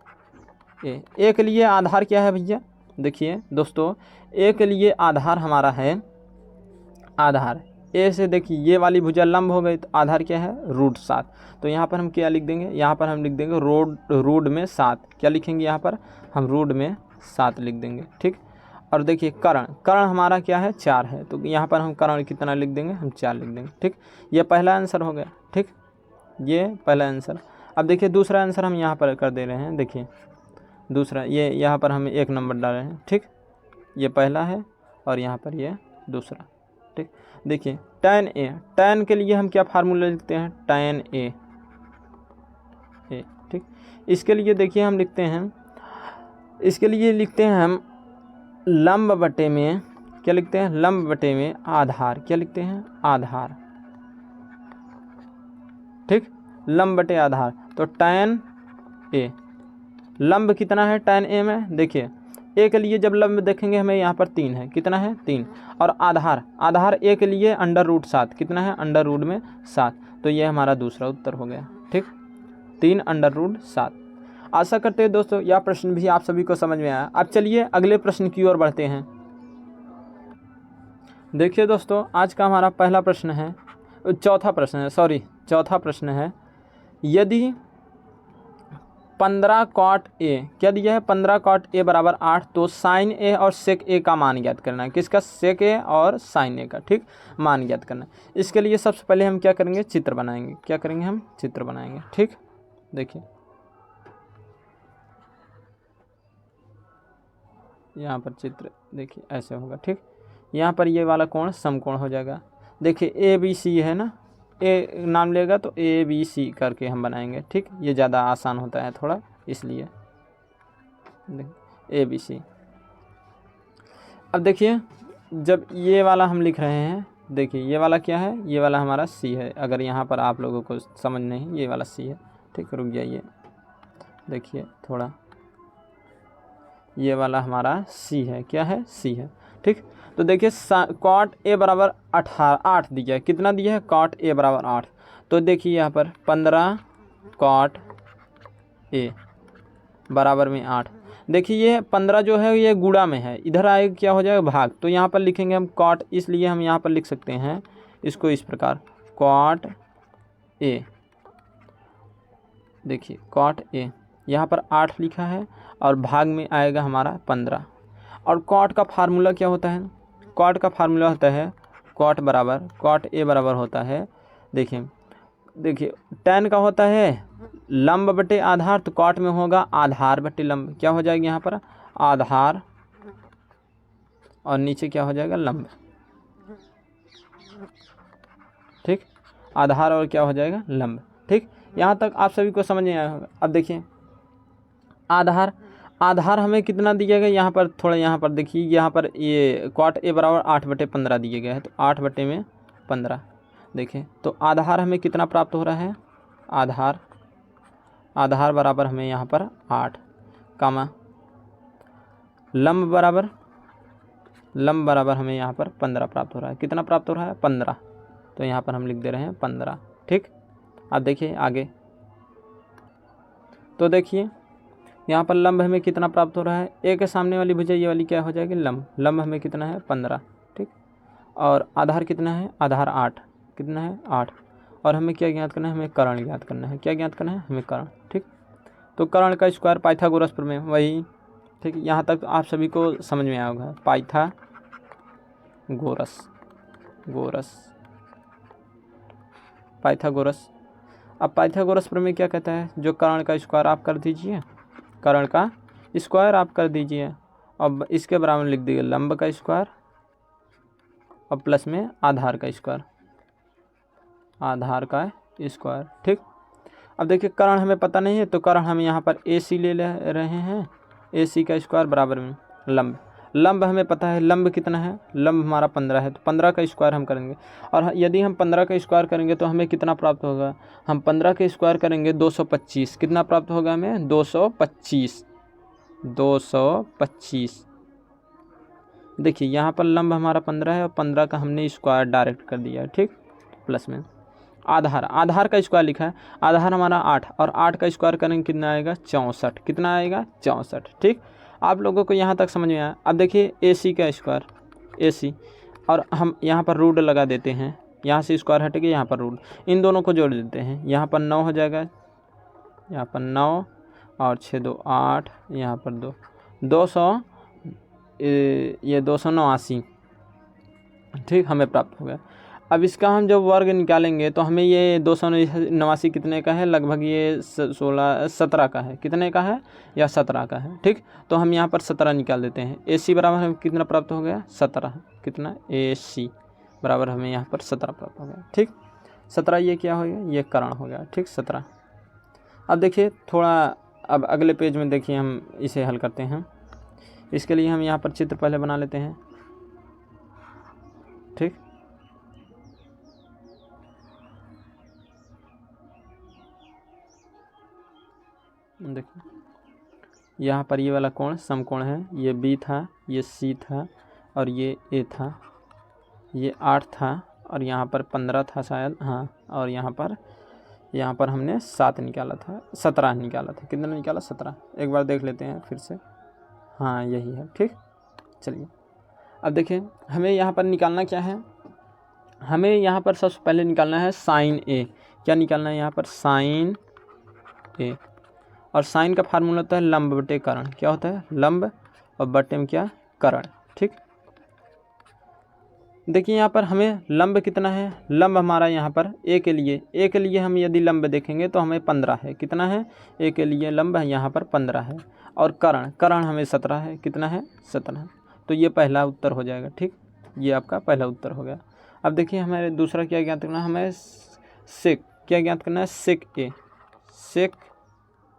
ए के लिए आधार क्या है भैया, देखिए दोस्तों ए के लिए आधार हमारा है, आधार ए से देखिए ये वाली भुजा लंब हो गई, तो आधार क्या है रूट 7। तो यहाँ पर हम क्या लिख देंगे, यहाँ पर हम लिख देंगे रूट में 7। क्या लिखेंगे यहाँ पर, हम रूट में 7 लिख देंगे। ठीक, और देखिए कर्ण, कर्ण हमारा क्या है 4 है, तो यहाँ पर हम कर्ण कितना लिख देंगे, हम 4 लिख देंगे। ठीक, ये पहला आंसर हो गया। ठीक, ये पहला आंसर। अब देखिए दूसरा आंसर हम यहाँ पर कर दे रहे हैं। देखिए दूसरा, ये यहाँ पर हम 1 नंबर डाल रहे हैं। ठीक, ये पहला है और यहाँ पर ये दूसरा। ठीक, देखिए tan ए, tan के लिए हम क्या फार्मूला लिखते हैं, tan ए। ठीक, इसके लिए देखिए हम लिखते हैं, इसके लिए लिखते हैं हम लंब बटे में, क्या लिखते हैं, लंब बटे में आधार। क्या लिखते हैं, आधार। ठीक, लंब बटे आधार। तो tan ए, लंब कितना है tan ए में, देखिए ए के लिए जब लंब देखेंगे हमें यहाँ पर 3 है। कितना है 3। और आधार, आधार ए के लिए अंडर रूट 7। कितना है, अंडर रूट में 7। तो ये हमारा दूसरा उत्तर हो गया। ठीक, 3 अंडर रूट 7। आशा करते हैं दोस्तों यह प्रश्न भी आप सभी को समझ में आया। अब चलिए अगले प्रश्न की ओर बढ़ते हैं। देखिए दोस्तों आज का हमारा पहला प्रश्न है, चौथा प्रश्न है, यदि 15 cot ए, क्या दिया है 15 cot ए बराबर 8, तो साइन ए और सेक ए का मान ज्ञात करना है। किसका, सेक ए और साइन ए का। ठीक, मान ज्ञात करना है। इसके लिए सबसे पहले हम क्या करेंगे, चित्र बनाएंगे। क्या करेंगे, हम चित्र बनाएंगे। ठीक, देखिए यहाँ पर चित्र देखिए ऐसे होगा। ठीक, यहाँ पर ये वाला कोण समकोण हो जाएगा। देखिए ए बी सी है ना, ए नाम लेगा तो ए बी सी करके हम बनाएंगे। ठीक, ये ज़्यादा आसान होता है थोड़ा, इसलिए ए बी सी। अब देखिए जब ये वाला हम लिख रहे हैं, देखिए ये वाला क्या है, ये वाला हमारा सी है। अगर यहाँ पर आप लोगों को समझ नहीं, ये वाला सी है। ठीक, रुक जाइए, देखिए थोड़ा, ये वाला हमारा सी है। क्या है, सी है। ठीक, तो देखिए cot ए बराबर 8 दिया है। कितना दिया है, cot ए बराबर 8। तो देखिए यहाँ पर 15 cot ए बराबर में 8। देखिए ये 15 जो है ये गुणा में है, इधर आएगा क्या हो जाएगा भाग। तो यहाँ पर लिखेंगे हम cot, इसलिए हम यहाँ पर लिख सकते हैं इसको इस प्रकार, कॉट ए, देखिए कॉट ए यहाँ पर 8 लिखा है और भाग में आएगा हमारा 15। और कॉट का फार्मूला क्या होता है? कॉट का फार्मूला होता है कॉट ए बराबर होता है, देखिए tan का होता है लंब बटे आधार, तो कॉट में होगा आधार बटे लंब। क्या हो जाएगा यहाँ पर? आधार और नीचे क्या हो जाएगा? लंब। ठीक, आधार और क्या हो जाएगा? लंब। ठीक, यहाँ तक आप सभी को समझ में आया होगा। अब देखिए आधार हमें कितना दिया गया यहाँ पर, थोड़ा यहाँ पर देखिए, यहाँ पर ये कॉट ए बराबर 8/15 दिए गए हैं, तो 8/15 देखिए, तो आधार हमें कितना प्राप्त हो रहा है? आधार बराबर हमें यहाँ पर 8, कामा लंब बराबर हमें यहाँ पर 15 प्राप्त हो रहा है। कितना प्राप्त हो रहा है? 15, तो यहाँ पर हम लिख दे रहे हैं 15। ठीक, अब देखिए आगे, तो देखिए यहाँ पर लंब हमें कितना प्राप्त हो रहा है? ए के सामने वाली भुजा ये वाली क्या हो जाएगी? लंब हमें कितना है? 15। ठीक, और आधार कितना है? आधार 8, कितना है? 8। और हमें क्या ज्ञात करना है? हमें कर्ण ज्ञात करना है। क्या ज्ञात करना है? हमें कर्ण। ठीक, तो कर्ण का स्क्वायर पाइथागोरस प्रमेय वही। ठीक, यहाँ तक आप सभी को समझ में आया होगा, पाइथागोरस। अब पाइथागोरस प्रमेय क्या कहता है? जो कर्ण का स्क्वायर आप कर दीजिए, कर्ण का स्क्वायर आप कर दीजिए, अब इसके बराबर लिख दीजिए लंब का स्क्वायर और प्लस में आधार का स्क्वायर। ठीक, अब देखिए कर्ण हमें पता नहीं है, तो कर्ण हम यहाँ पर AC ले रहे हैं, AC का स्क्वायर बराबर में लंब हमें पता है, लंब कितना है? लंब हमारा 15 है, तो 15 का स्क्वायर हम करेंगे। और यदि हम 15 का स्क्वायर करेंगे तो हमें कितना प्राप्त होगा? हम 15 का स्क्वायर करेंगे 225। कितना प्राप्त होगा हमें? 225। देखिए यहाँ पर लंब हमारा 15 है और 15 का हमने स्क्वायर डायरेक्ट कर दिया है। ठीक, प्लस में आधार का स्क्वायर लिखा है, आधार हमारा 8 और 8 का स्क्वायर करेंगे कितना आएगा? 64। कितना आएगा? 64। ठीक, आप लोगों को यहाँ तक समझ में आया। अब देखिए AC का स्क्वायर, AC, और हम यहाँ पर रूट लगा देते हैं, यहाँ से स्क्वायर हटेगा, यहाँ पर रूट, इन दोनों को जोड़ देते हैं, यहाँ पर 9 हो जाएगा, यहाँ पर 9 और 6 2 8, यहाँ पर 289। ठीक, हमें प्राप्त हो गया। अब इसका हम जब वर्ग निकालेंगे तो हमें ये 289 कितने का है? लगभग ये 17 का है। कितने का है? या 17 का है। ठीक, तो हम यहाँ पर 17 निकाल देते हैं। AC बराबर हमें कितना प्राप्त हो गया? 17। कितना? AC बराबर हमें यहाँ पर 17 प्राप्त हो गया। ठीक, 17 ये क्या हो गया? ये कर्ण हो गया। ठीक, 17। अब देखिए थोड़ा, अब अगले पेज में देखिए हम इसे हल करते हैं। इसके लिए हम यहाँ पर चित्र पहले बना लेते हैं। ठीक, देखिए यहाँ पर ये वाला कोण समकोण है, ये B था, ये C था और ये A था, ये 8 था और यहाँ पर 15 था शायद, हाँ, और यहाँ पर हमने 7 निकाला था, 17 निकाला था। कितना निकाला? 17। एक बार देख लेते हैं फिर से, हाँ यही है। ठीक, चलिए अब देखिए हमें यहाँ पर निकालना क्या है? हमें यहाँ पर सबसे पहले निकालना है साइन A। क्या निकालना है यहाँ पर? Sine A। और साइन का फार्मूला होता है लंब बटे कर्ण। क्या होता है? लंब और बटे में क्या? कर्ण। ठीक, देखिए यहाँ पर हमें लंब कितना है? लंब हमारा यहाँ पर A के लिए हम यदि लंब देखेंगे तो हमें 15 है। कितना है? A के लिए लंब है यहाँ पर 15 है। और कर्ण हमें 17 है। कितना है? 17। तो ये पहला उत्तर हो जाएगा। ठीक, ये आपका पहला उत्तर हो गया। अब देखिए हमारे दूसरा क्या ज्ञात करना है? हमें सेक क्या ज्ञात करना है? सेक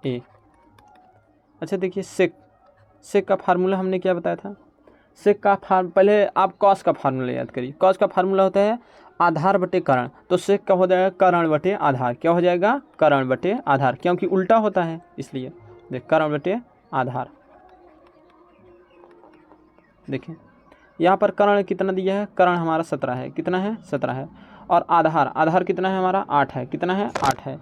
A। अच्छा देखिए सेक का फार्मूला हमने क्या बताया था? सेक का पहले आप कॉस का फार्मूला याद करिए। कॉस का फार्मूला होता है आधार बटे कर्ण, तो सेक का हो जाएगा कर्ण बटे आधार। क्या हो जाएगा? कर्ण बटे आधार, क्योंकि उल्टा होता है इसलिए। देख, कर्ण बटे आधार। देखिए यहाँ पर कर्ण कितना दिया है? कर्ण हमारा 17 है। कितना है? 17 है। और आधार कितना है हमारा? 8 है। कितना है? 8 है।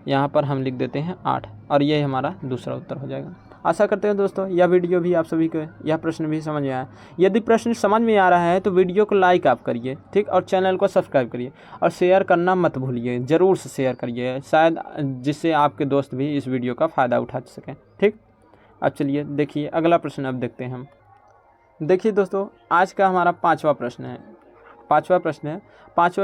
यहाँ पर हम लिख देते हैं 8 और ये हमारा दूसरा उत्तर हो जाएगा। आशा करते हैं दोस्तों यह वीडियो भी आप सभी को यह प्रश्न भी समझ में आया। यदि प्रश्न समझ में आ रहा है तो वीडियो को लाइक आप करिए, ठीक, और चैनल को सब्सक्राइब करिए और शेयर करना मत भूलिए, ज़रूर से शेयर करिए, शायद जिससे आपके दोस्त भी इस वीडियो का फ़ायदा उठा सकें, ठीक। अब चलिए देखिए अगला प्रश्न अब देखते हैं हम। देखिए दोस्तों आज का हमारा पाँचवा प्रश्न है। पाँचवा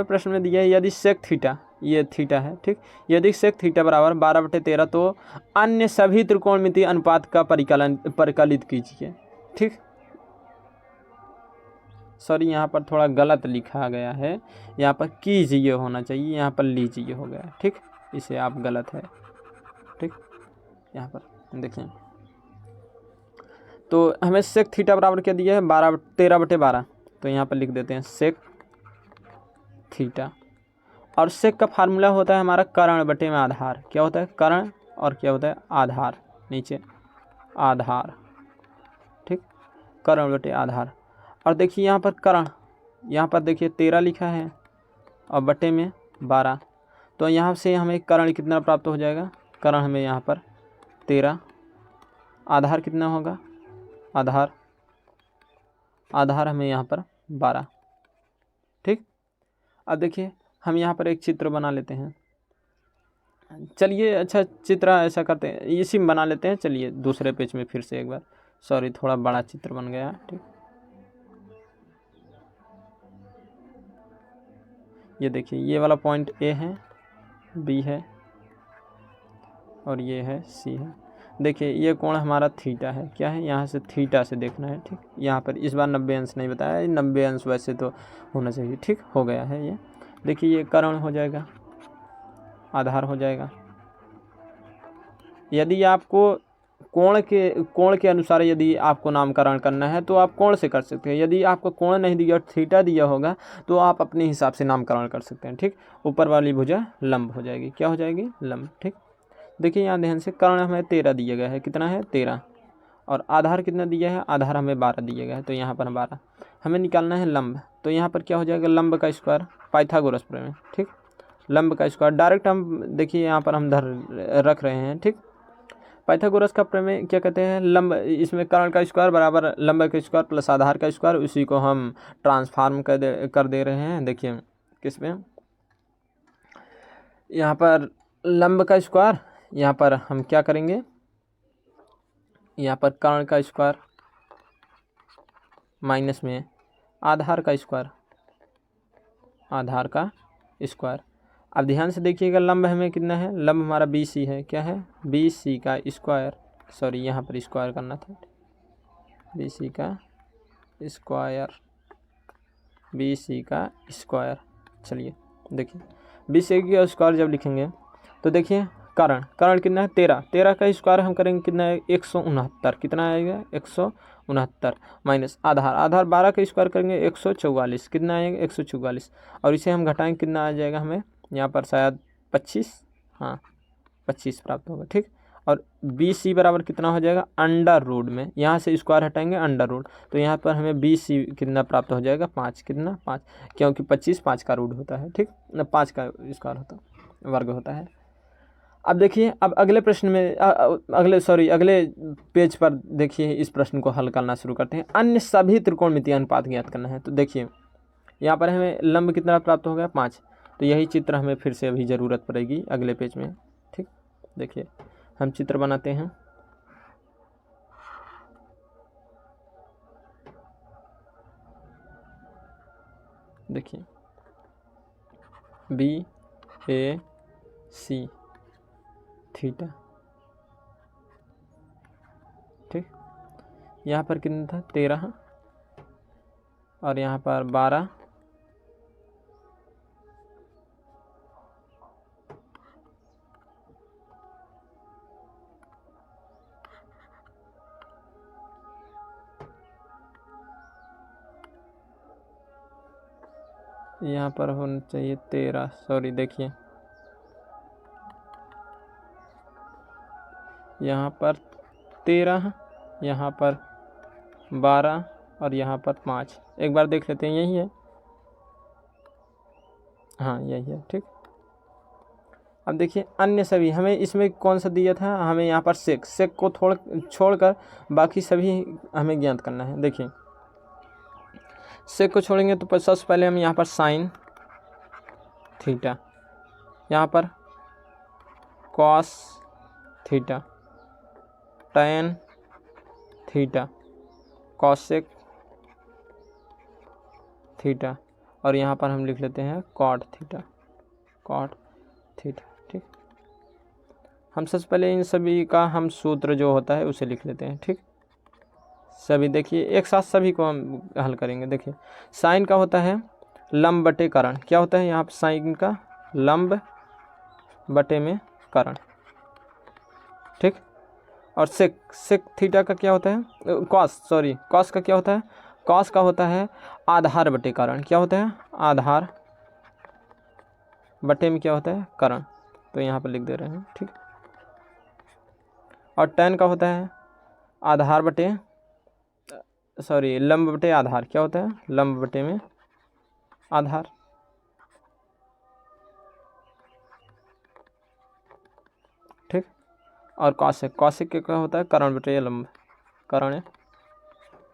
प्रश्न में दिया है यदि सेक थीटा, ये थीटा है, ठीक, यदि सेक थीटा बराबर 12/13 तो अन्य सभी त्रिकोणमितीय अनुपात का परिकलित कीजिए, ठीक। सॉरी यहाँ पर थोड़ा गलत लिखा गया है, यहाँ पर कीजिए होना चाहिए, यहाँ पर लीजिए हो गया, ठीक, इसे आप गलत है, ठीक। यहाँ पर देखिए तो हमें सेक थीटा बराबर क्या दिया है 13/12, तो यहाँ पर लिख देते हैं सेक थीटा। और सेक का फार्मूला होता है हमारा कर्ण बटे में आधार। क्या होता है कर्ण और क्या होता है आधार, नीचे आधार, ठीक, कर्ण बटे आधार। और देखिए यहाँ पर कर्ण, यहाँ पर देखिए 13 लिखा है और बटे में 12, तो यहाँ से हमें कर्ण कितना प्राप्त हो जाएगा, कर्ण हमें यहाँ पर 13, आधार कितना होगा, आधार हमें यहाँ पर 12, ठीक। अब देखिए हम यहाँ पर एक चित्र बना लेते हैं, चलिए अच्छा चित्र ऐसा करते हैं, इसी में बना लेते हैं, चलिए दूसरे पेज में फिर से एक बार, सॉरी थोड़ा बड़ा चित्र बन गया, ठीक। ये देखिए ये वाला पॉइंट ए है, बी है और ये है सी है। देखिए ये कोण हमारा थीटा है, क्या है यहाँ से थीटा से देखना है, ठीक। यहाँ पर इस बार 90 अंश नहीं बताया, 90 अंश वैसे तो होना चाहिए, ठीक, हो गया है ये। देखिए ये कर्ण हो जाएगा, आधार हो जाएगा। यदि आपको कोण के अनुसार यदि आपको नामकरण करना है तो आप कोण से कर सकते हैं। यदि आपको कोण नहीं दिया, थीटा दिया होगा, तो आप अपने हिसाब से नामकरण कर सकते हैं, ठीक। ऊपर वाली भुजा लंब हो जाएगी, क्या हो जाएगी, लंब, ठीक। देखिए यहाँ ध्यान से कर्ण हमें 13 दिया गया है, कितना है 13, और आधार कितना दिया है, आधार हमें 12 दिया गया है, तो यहाँ पर 12 हमें निकालना है लंब, तो यहाँ पर क्या हो जाएगा लंब का स्क्वायर, पाइथागोरस प्रमेय, ठीक, लंब का स्क्वायर डायरेक्ट हम देखिए यहाँ पर हम रख रहे हैं, ठीक। पाइथागोरस का प्रमेय क्या कहते हैं, लंब, इसमें कर्ण का स्क्वायर बराबर लंब का स्क्वायर प्लस आधार का स्क्वायर, उसी को हम ट्रांसफार्म कर दे रहे हैं। देखिए किस में, यहाँ पर लंब का स्क्वायर, यहाँ पर हम क्या करेंगे, यहाँ पर कर्ण का स्क्वायर माइनस में आधार का स्क्वायर, अब ध्यान से देखिएगा लंब हमें कितना है, लंब हमारा BC है, क्या है BC का स्क्वायर, सॉरी यहाँ पर स्क्वायर करना था, BC का स्क्वायर, चलिए देखिए BC का स्क्वायर जब लिखेंगे तो देखिए कर्ण कितना है 13 का स्क्वायर हम करेंगे कितना है 169, कितना आएगा 169 माइनस आधार 12 का स्क्वायर करेंगे 144, कितना आएगा 144, और इसे हम घटाएंगे कितना आ जाएगा हमें यहाँ पर शायद 25, हाँ 25 प्राप्त होगा, ठीक। और BC बराबर कितना हो जाएगा अंडर रूट में, यहाँ से स्क्वायर हटाएंगे अंडर रूट, तो यहाँ पर हमें BC कितना प्राप्त हो जाएगा 5, कितना 5, क्योंकि 25 5 का रूट होता है, ठीक, 5 का स्क्वायर होता वर्ग होता है। अब देखिए अब अगले प्रश्न में अगले पेज पर देखिए इस प्रश्न को हल करना शुरू करते हैं। अन्य सभी त्रिकोणमितीय अनुपात ज्ञात करना है, तो देखिए यहाँ पर हमें लंब कितना प्राप्त हो गया 5, तो यही चित्र हमें फिर से अभी ज़रूरत पड़ेगी अगले पेज में, ठीक। देखिए हम चित्र बनाते हैं, देखिए BAC थीटा, ठीक, यहाँ पर कितना था 13 और यहाँ पर 12, यहाँ पर होना चाहिए 13, सॉरी देखिए यहाँ पर 13, यहाँ पर 12 और यहाँ पर 5, एक बार देख लेते हैं, यही है, हाँ यही है, ठीक। अब देखिए अन्य सभी, हमें इसमें कौन सा दिया था, हमें यहाँ पर सेक को छोड़कर बाकी सभी हमें ज्ञात करना है। देखिए सेक को छोड़ेंगे तो सबसे पहले हम यहाँ पर साइन थीटा, यहाँ पर cos theta, tan theta, cosec theta, और यहाँ पर हम लिख लेते हैं कॉट थीटा, कॉट थीटा। ठीक, हम सबसे पहले इन सभी का हम सूत्र जो होता है उसे लिख लेते हैं। ठीक, सभी देखिए एक साथ सभी को हम हल करेंगे। देखिए साइन का होता है लंब बटे करण, क्या होता है यहाँ पर साइन का, लंब बटे में करण। ठीक, और सेक थीटा का क्या होता है, कॉस का क्या होता है, कॉस का होता है आधार बटे करण, क्या होता है, आधार बटे में क्या होता है, करण। तो यहाँ पर लिख दे रहे हैं। ठीक, और टैन का होता है आधार बटे लंब बटे आधार, क्या होता है, लंब बटे में आधार। ठीक, और कॉसेक क्या होता है, करण बटे लंब, करण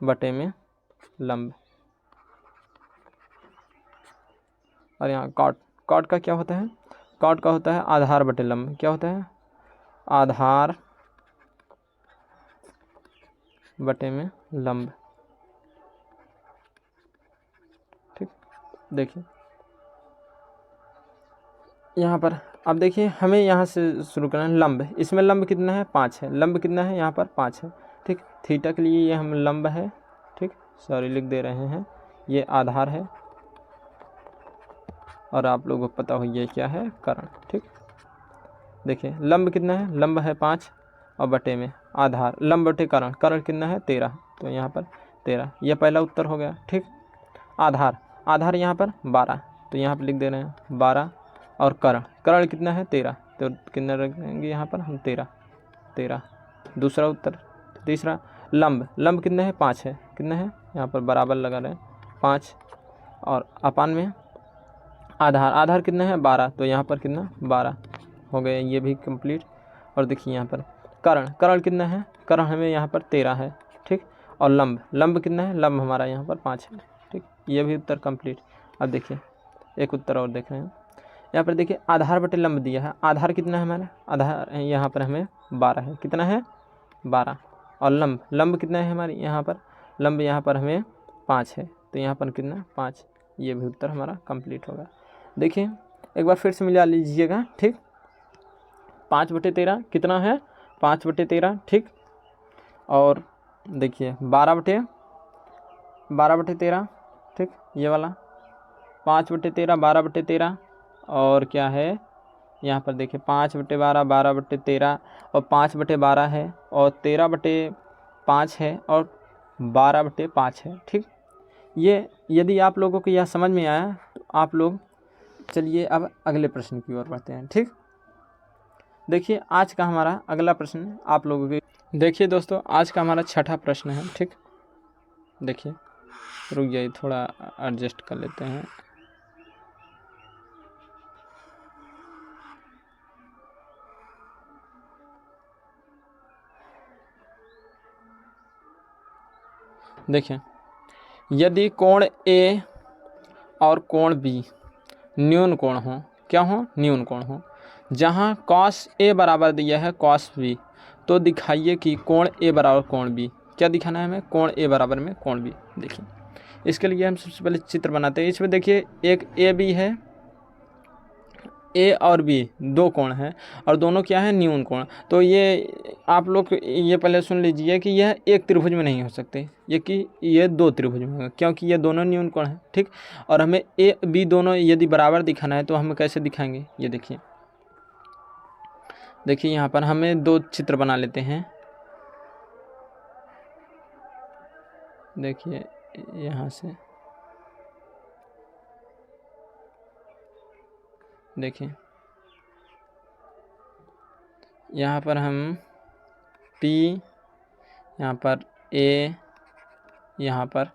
बटे में लंब। और यहाँ कॉट का क्या होता है, कॉट का होता है आधार बटे लंब, क्या होता है, आधार बटे में लंब। ठीक, देखिए यहाँ पर अब देखिए हमें यहाँ से शुरू करना है लंब, इसमें लंब कितना है, 5 है, लंब कितना है यहाँ पर 5 है। ठीक, थीटा के लिए ये हम लंब है, ठीक लिख दे रहे हैं, ये आधार है, और आप लोगों को पता हो ये क्या है, करण। ठीक, देखिए लंब कितना है, लंब है 5 और बटे में आधार, लंब बटे करण, करण कितना है 13, तो यहाँ पर 13, यह पहला उत्तर हो गया। ठीक, आधार यहाँ पर 12, तो यहाँ पर लिख दे रहे हैं 12, और करण कितना है 13, तो कितना रखेंगे यहाँ पर हम 13, दूसरा उत्तर। तीसरा लंब कितना है 5 है, कितना है यहाँ पर बराबर लगा रहे हैं 5, और अपान में आधार कितना है 12, तो यहाँ पर कितना 12 हो गए, ये भी कंप्लीट। और देखिए यहाँ पर करण कितना है, करण हमें यहाँ पर 13 है। ठीक, और लंब कितना है, लंब हमारा यहाँ पर 5 है। ठीक, ये भी उत्तर कंप्लीट। अब देखिए एक उत्तर और देख रहे हैं, यहाँ पर देखिए आधार बटे लंब दिया है, आधार कितना है हमारा, आधार यहाँ पर हमें 12 है, कितना है 12, और लंब कितना है हमारे यहाँ पर, लंब यहाँ पर हमें 5 है, तो यहाँ पर कितना 5, ये भी उत्तर हमारा कंप्लीट होगा। देखिए एक बार फिर से मिला लीजिएगा। ठीक, 5/13 कितना है, 5/13। ठीक, और देखिए 12/13। ठीक, ये वाला 5/13, 12/13, और क्या है यहाँ पर देखिए 5/12, 12/13, और 5/12 है, और 13/5 है, और 12/5 है। ठीक, ये यदि आप लोगों को यह समझ में आया तो आप लोग चलिए अब अगले प्रश्न की ओर बढ़ते हैं। ठीक, देखिए आज का हमारा अगला प्रश्न आप लोगों के, देखिए दोस्तों आज का हमारा 6ठा प्रश्न है। ठीक, देखिए रुक जाइए, थोड़ा एडजस्ट कर लेते हैं। देखिए यदि कोण ए और कोण बी न्यून कोण हो, क्या हो, न्यून कोण हो, जहाँ कॉस ए बराबर दिया है कॉस बी, तो दिखाइए कि कोण ए बराबर कोण बी, क्या दिखाना है हमें, कोण ए बराबर में कोण बी। देखिए इसके लिए हम सबसे पहले चित्र बनाते हैं। इसमें देखिए एक ए बी है, ए और बी दो कोण हैं, और दोनों क्या है, न्यून कोण। तो ये आप लोग ये पहले सुन लीजिए कि यह एक त्रिभुज में नहीं हो सकते, ये दो त्रिभुज में होगा, क्योंकि ये दोनों न्यून कोण हैं। ठीक, और हमें ए बी दोनों यदि बराबर दिखाना है तो हम कैसे दिखाएंगे, ये देखिए यहाँ पर हमें दो चित्र बना लेते हैं। देखिए यहाँ से देखिए यहाँ पर हम P, यहाँ पर A, यहाँ पर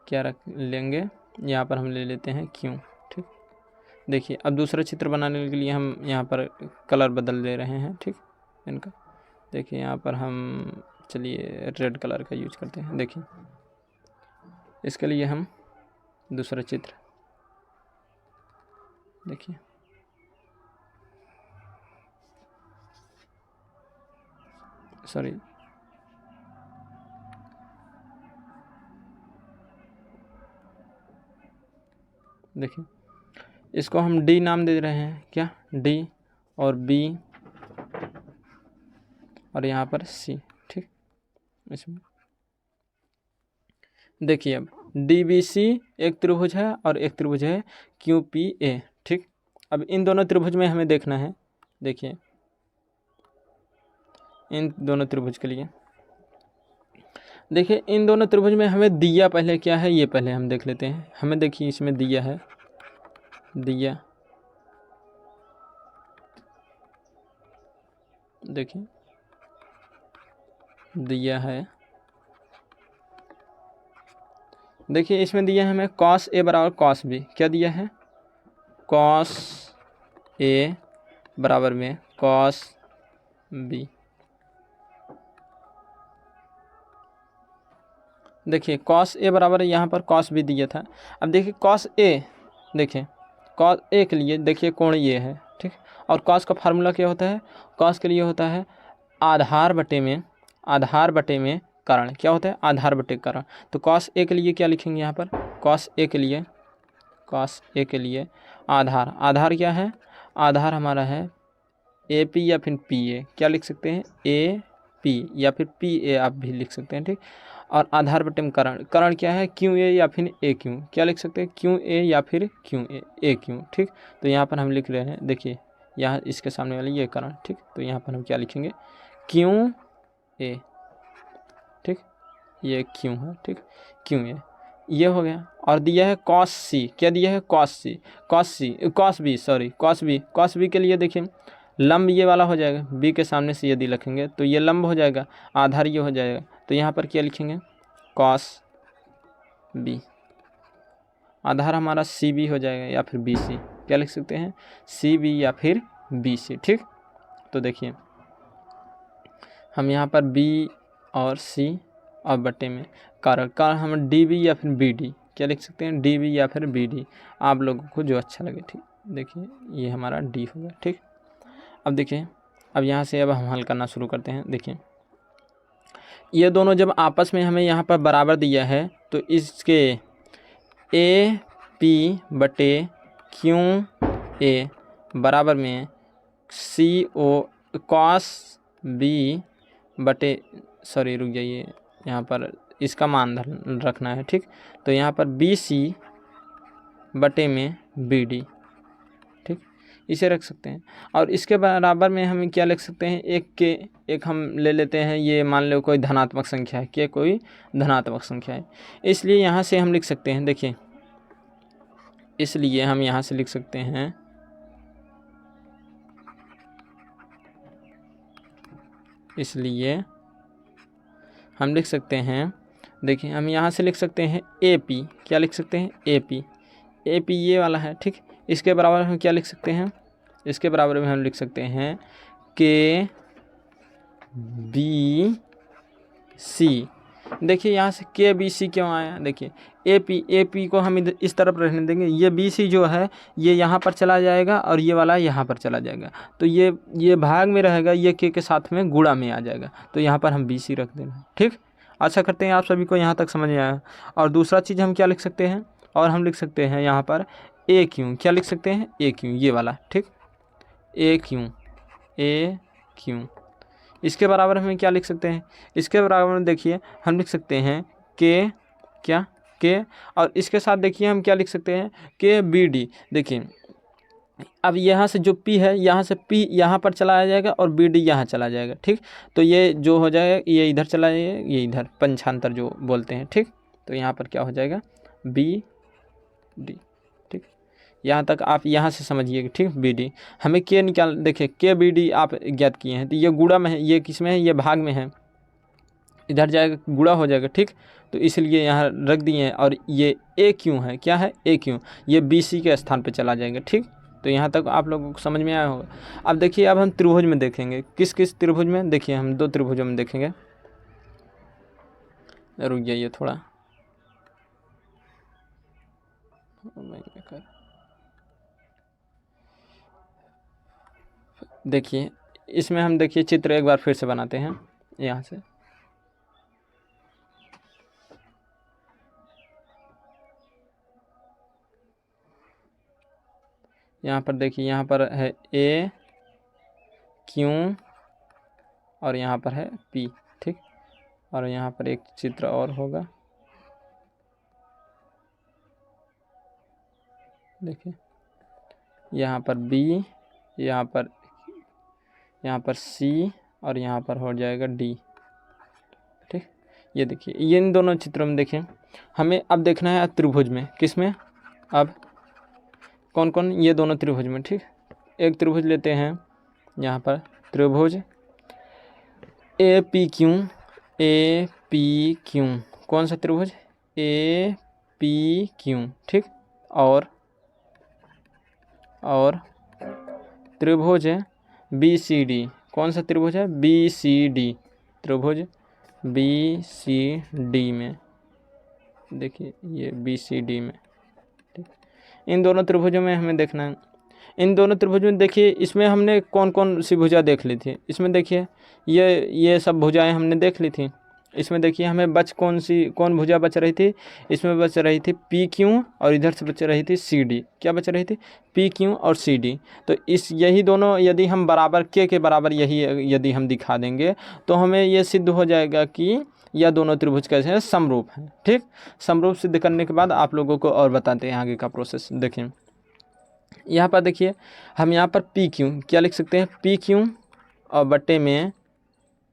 क्या रख लेंगे, यहाँ पर हम ले लेते हैं Q। ठीक, देखिए अब दूसरा चित्र बनाने के लिए हम यहाँ पर कलर बदल दे रहे हैं, ठीक इनका। देखिए यहाँ पर हम चलिए रेड कलर का यूज करते हैं। देखिए इसके लिए हम दूसरा चित्र, देखिए सॉरी देखिए इसको हम डी नाम दे रहे हैं, क्या डी, और बी, और यहाँ पर सी, ठीक। इसमें देखिए अब डी बी सी एक त्रिभुज है और एक त्रिभुज है क्यू पी ए, ठीक। अब इन दोनों त्रिभुज में हमें देखना है। देखिए इन दोनों त्रिभुज के लिए, देखिए इन दोनों त्रिभुज में हमें दिया पहले क्या है ये पहले हम देख लेते हैं। हमें देखिए इसमें दिया है, दिया, देखिए दिया है, देखिए इसमें दिया है हमें कॉस ए बराबर कॉस बी। क्या दिया है? कॉस ए बराबर में कॉस बी। देखिए कॉस ए बराबर यहाँ पर कॉस बी दिया था। अब देखिए कॉस ए, देखिए कॉस ए के लिए देखिए कोण ये है, ठीक। और कॉस का फार्मूला क्या होता है? कॉस के लिए होता है आधार बटे में, आधार बटे में कारण। क्या होता है? आधार बटे कारण। तो कॉस ए के लिए क्या लिखेंगे यहाँ पर? कॉस ए के लिए, कॉस ए के लिए आधार, आधार क्या है? आधार हमारा है ए पी या फिर पी ए। क्या लिख सकते हैं? ए पी या फिर पी ए आप भी लिख सकते हैं, ठीक। और आधार बटे में कारण, कारण क्या है? क्यू ए या फिर ए क्यू। क्या लिख सकते हैं? क्यू ए या फिर क्यू ए, ए क्यू, ठीक। तो यहाँ पर हम लिख रहे हैं, देखिए यहाँ इसके सामने वाली ये कारण, ठीक। तो यहाँ पर हम क्या लिखेंगे? क्यू ए, ठीक, ये क्यू है, ठीक, क्यू ए, ये हो गया। और दिया है कॉस सी। क्या दिया है? Cos C, cos C, cos B, sorry cos B. Cos B के लिए देखिए लंब ये वाला हो जाएगा, बी के सामने से यदि लिखेंगे तो ये लंब हो जाएगा, आधार ये हो जाएगा। तो यहाँ पर क्या लिखेंगे? Cos B. आधार हमारा सी बी हो जाएगा या फिर बी सी। क्या लिख सकते हैं? सी बी या फिर बी सी, ठीक। तो देखिए हम यहाँ पर बी और सी और बटे में कारण, कारण हम डी बी या फिर बी डी। क्या लिख सकते हैं? डी बी या फिर बी डी, आप लोगों को जो अच्छा लगे, ठीक। देखिए ये हमारा डी हो गया, ठीक। अब देखिए अब यहाँ से अब हम हल करना शुरू करते हैं। देखिए ये दोनों जब आपस में हमें यहाँ पर बराबर दिया है तो इसके ए पी बटे क्यू ए बराबर में सी ओ कॉस बी बटे, सॉरी रुक जाइए, यहाँ पर इसका मान रखना है, ठीक। तो यहाँ पर बी सी बटे में बी डी, ठीक, इसे रख सकते हैं। और इसके बराबर में हम क्या लिख सकते हैं? एक के एक हम ले लेते हैं, ये मान लो कोई धनात्मक संख्या है, के कोई धनात्मक संख्या है, इसलिए यहाँ से हम लिख सकते हैं, देखिए इसलिए हम यहाँ से लिख सकते हैं इसलिए हम लिख सकते हैं, देखिए हम यहाँ से लिख सकते हैं ए पी। क्या लिख सकते हैं? ए पी, ए पी ये वाला है, ठीक। इसके बराबर हम क्या लिख सकते हैं? इसके बराबर में हम लिख सकते हैं के बी सी। देखिए यहाँ से के बी सी क्यों आया? देखिए ए पी को हम इस तरफ रहने देंगे, ये बी सी जो है ये यहाँ पर चला जाएगा और ये वाला यहाँ पर चला जाएगा, तो ये भाग में रहेगा, ये के साथ में गुणा में आ जाएगा, तो यहाँ पर हम बी सी रख देंगे, ठीक। अच्छा करते हैं आप सभी को यहाँ तक समझ में आया। और दूसरा चीज़ हम क्या लिख सकते हैं? और हम लिख सकते हैं यहाँ पर ए क्यू। क्या लिख सकते हैं? ए क्यू, ये वाला, ठीक, ए क्यू, ए क्यू। इसके बराबर हमें क्या लिख सकते हैं? इसके बराबर में देखिए हम लिख सकते हैं के, क्या के, और इसके साथ देखिए हम क्या लिख सकते हैं? के बी डी। देखिए अब यहाँ से जो P है, यहाँ से P यहाँ पर चला जाएगा और बी डी यहाँ चला जाएगा, ठीक। तो ये जो हो जाएगा ये इधर चला जाएगा, ये इधर पंचांतर जो बोलते हैं, ठीक। तो यहाँ पर क्या हो जाएगा? बी डी, ठीक। यहाँ तक आप यहाँ से समझिएगा, ठीक। बी डी हमें के निकाल, देखिए के बी डी आप ज्ञात किए हैं, तो ये गुणा में है, ये किस में है? ये भाग में है, इधर जाएगा गुणा हो जाएगा, ठीक। तो इसलिए यहाँ रख दिए हैं। और ये ए क्यू है, क्या है? ए क्यू, ये बी सी के स्थान पे चला जाएगा, ठीक। तो यहाँ तक आप लोगों को समझ में आया होगा। अब देखिए, अब हम त्रिभुज में देखेंगे। किस किस त्रिभुज में? देखिए हम 2 त्रिभुजों में देखेंगे। रुक जाइए थोड़ा, देखिए इसमें हम देखिए चित्र एक बार फिर से बनाते हैं यहाँ से। यहाँ पर देखिए, यहाँ पर है ए क्यू और यहाँ पर है पी, ठीक। और यहाँ पर एक चित्र और होगा, देखिए यहाँ पर बी, यहाँ पर सी और यहाँ पर हो जाएगा डी, ठीक। ये देखिए, ये इन दोनों चित्रों में देखिए हमें अब देखना है त्रिभुज में। किस में? अब कौन कौन? ये दोनों त्रिभुज में, ठीक। एक त्रिभुज लेते हैं, यहाँ पर त्रिभुज ए पी क्यू। कौन सा त्रिभुज? ए पी क्यू, ठीक। और त्रिभुज बी सी डी। कौन सा त्रिभुज है? बी सी डी, त्रिभुज बी सी डी में, देखिए ये बी सी डी में, ठीक। इन दोनों त्रिभुजों में हमें देखना है। इन दोनों त्रिभुजों में देखिए, इसमें हमने कौन कौन सी भुजा देख ली थी। इसमें देखिए ये सब भुजाएं हमने देख ली थी। इसमें देखिए हमें कौन भुजा बच रही थी? इसमें बच रही थी पी क्यू और इधर से बच रही थी सी डी। क्या बच रही थी? पी क्यू और सी डी। तो यही दोनों यदि हम बराबर के बराबर यही यदि हम दिखा देंगे तो हमें ये सिद्ध हो जाएगा कि यह दोनों त्रिभुज कैसे हैं? समरूप हैं, ठीक। समरूप सिद्ध करने के बाद आप लोगों को और बताते हैं आगे का प्रोसेस। देखिए यहाँ पर देखिए, हम यहाँ पर पी क्यू क्या लिख सकते हैं? पी क्यू और बट्टे में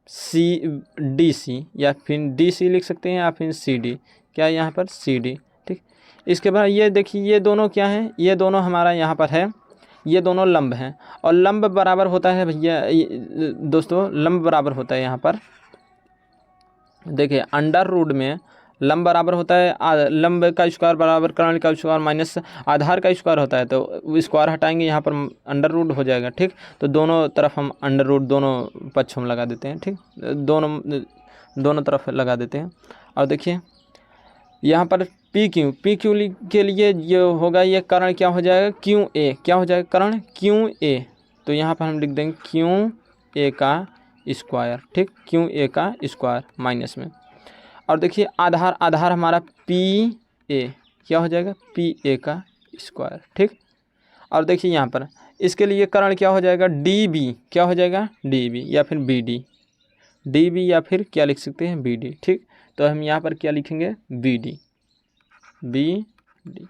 सी डी सी, या फिर डी सी लिख सकते हैं, या फिर सी डी। क्या यहाँ पर? सी डी, ठीक। इसके बाद ये देखिए, ये दोनों क्या हैं? ये दोनों हमारा यहाँ पर है, ये दोनों लंब हैं। और लंब बराबर होता है भैया दोस्तों, लंब बराबर होता है यहाँ पर, देखिए अंडर रूट में लंब बराबर होता है लंब का स्क्वायर बराबर कर्ण का स्क्वायर माइनस आधार का स्क्वायर होता है। तो स्क्वायर हटाएंगे, यहाँ पर अंडर रूट हो जाएगा, ठीक। तो दोनों तरफ हम अंडर रूट दोनों पक्ष हम लगा देते हैं, ठीक। दोनों तरफ लगा देते हैं। और देखिए यहाँ पर पी क्यू के लिए ये होगा, ये कर्ण क्या हो जाएगा? Q A. क्या हो जाएगा? कर्ण क्यू ए। तो यहाँ पर हम लिख देंगे क्यू ए का स्क्वायर, ठीक। क्यू ए का स्क्वायर माइनस में। और देखिए आधार हमारा पी ए, क्या हो जाएगा? पी ए का स्क्वायर, ठीक। और देखिए यहाँ पर इसके लिए कर्ण क्या हो जाएगा? D B. क्या हो जाएगा? डी बी या फिर बी डी, डी बी या फिर क्या लिख सकते हैं? बी डी, ठीक। तो हम यहाँ पर क्या लिखेंगे? बी डी, बी डी,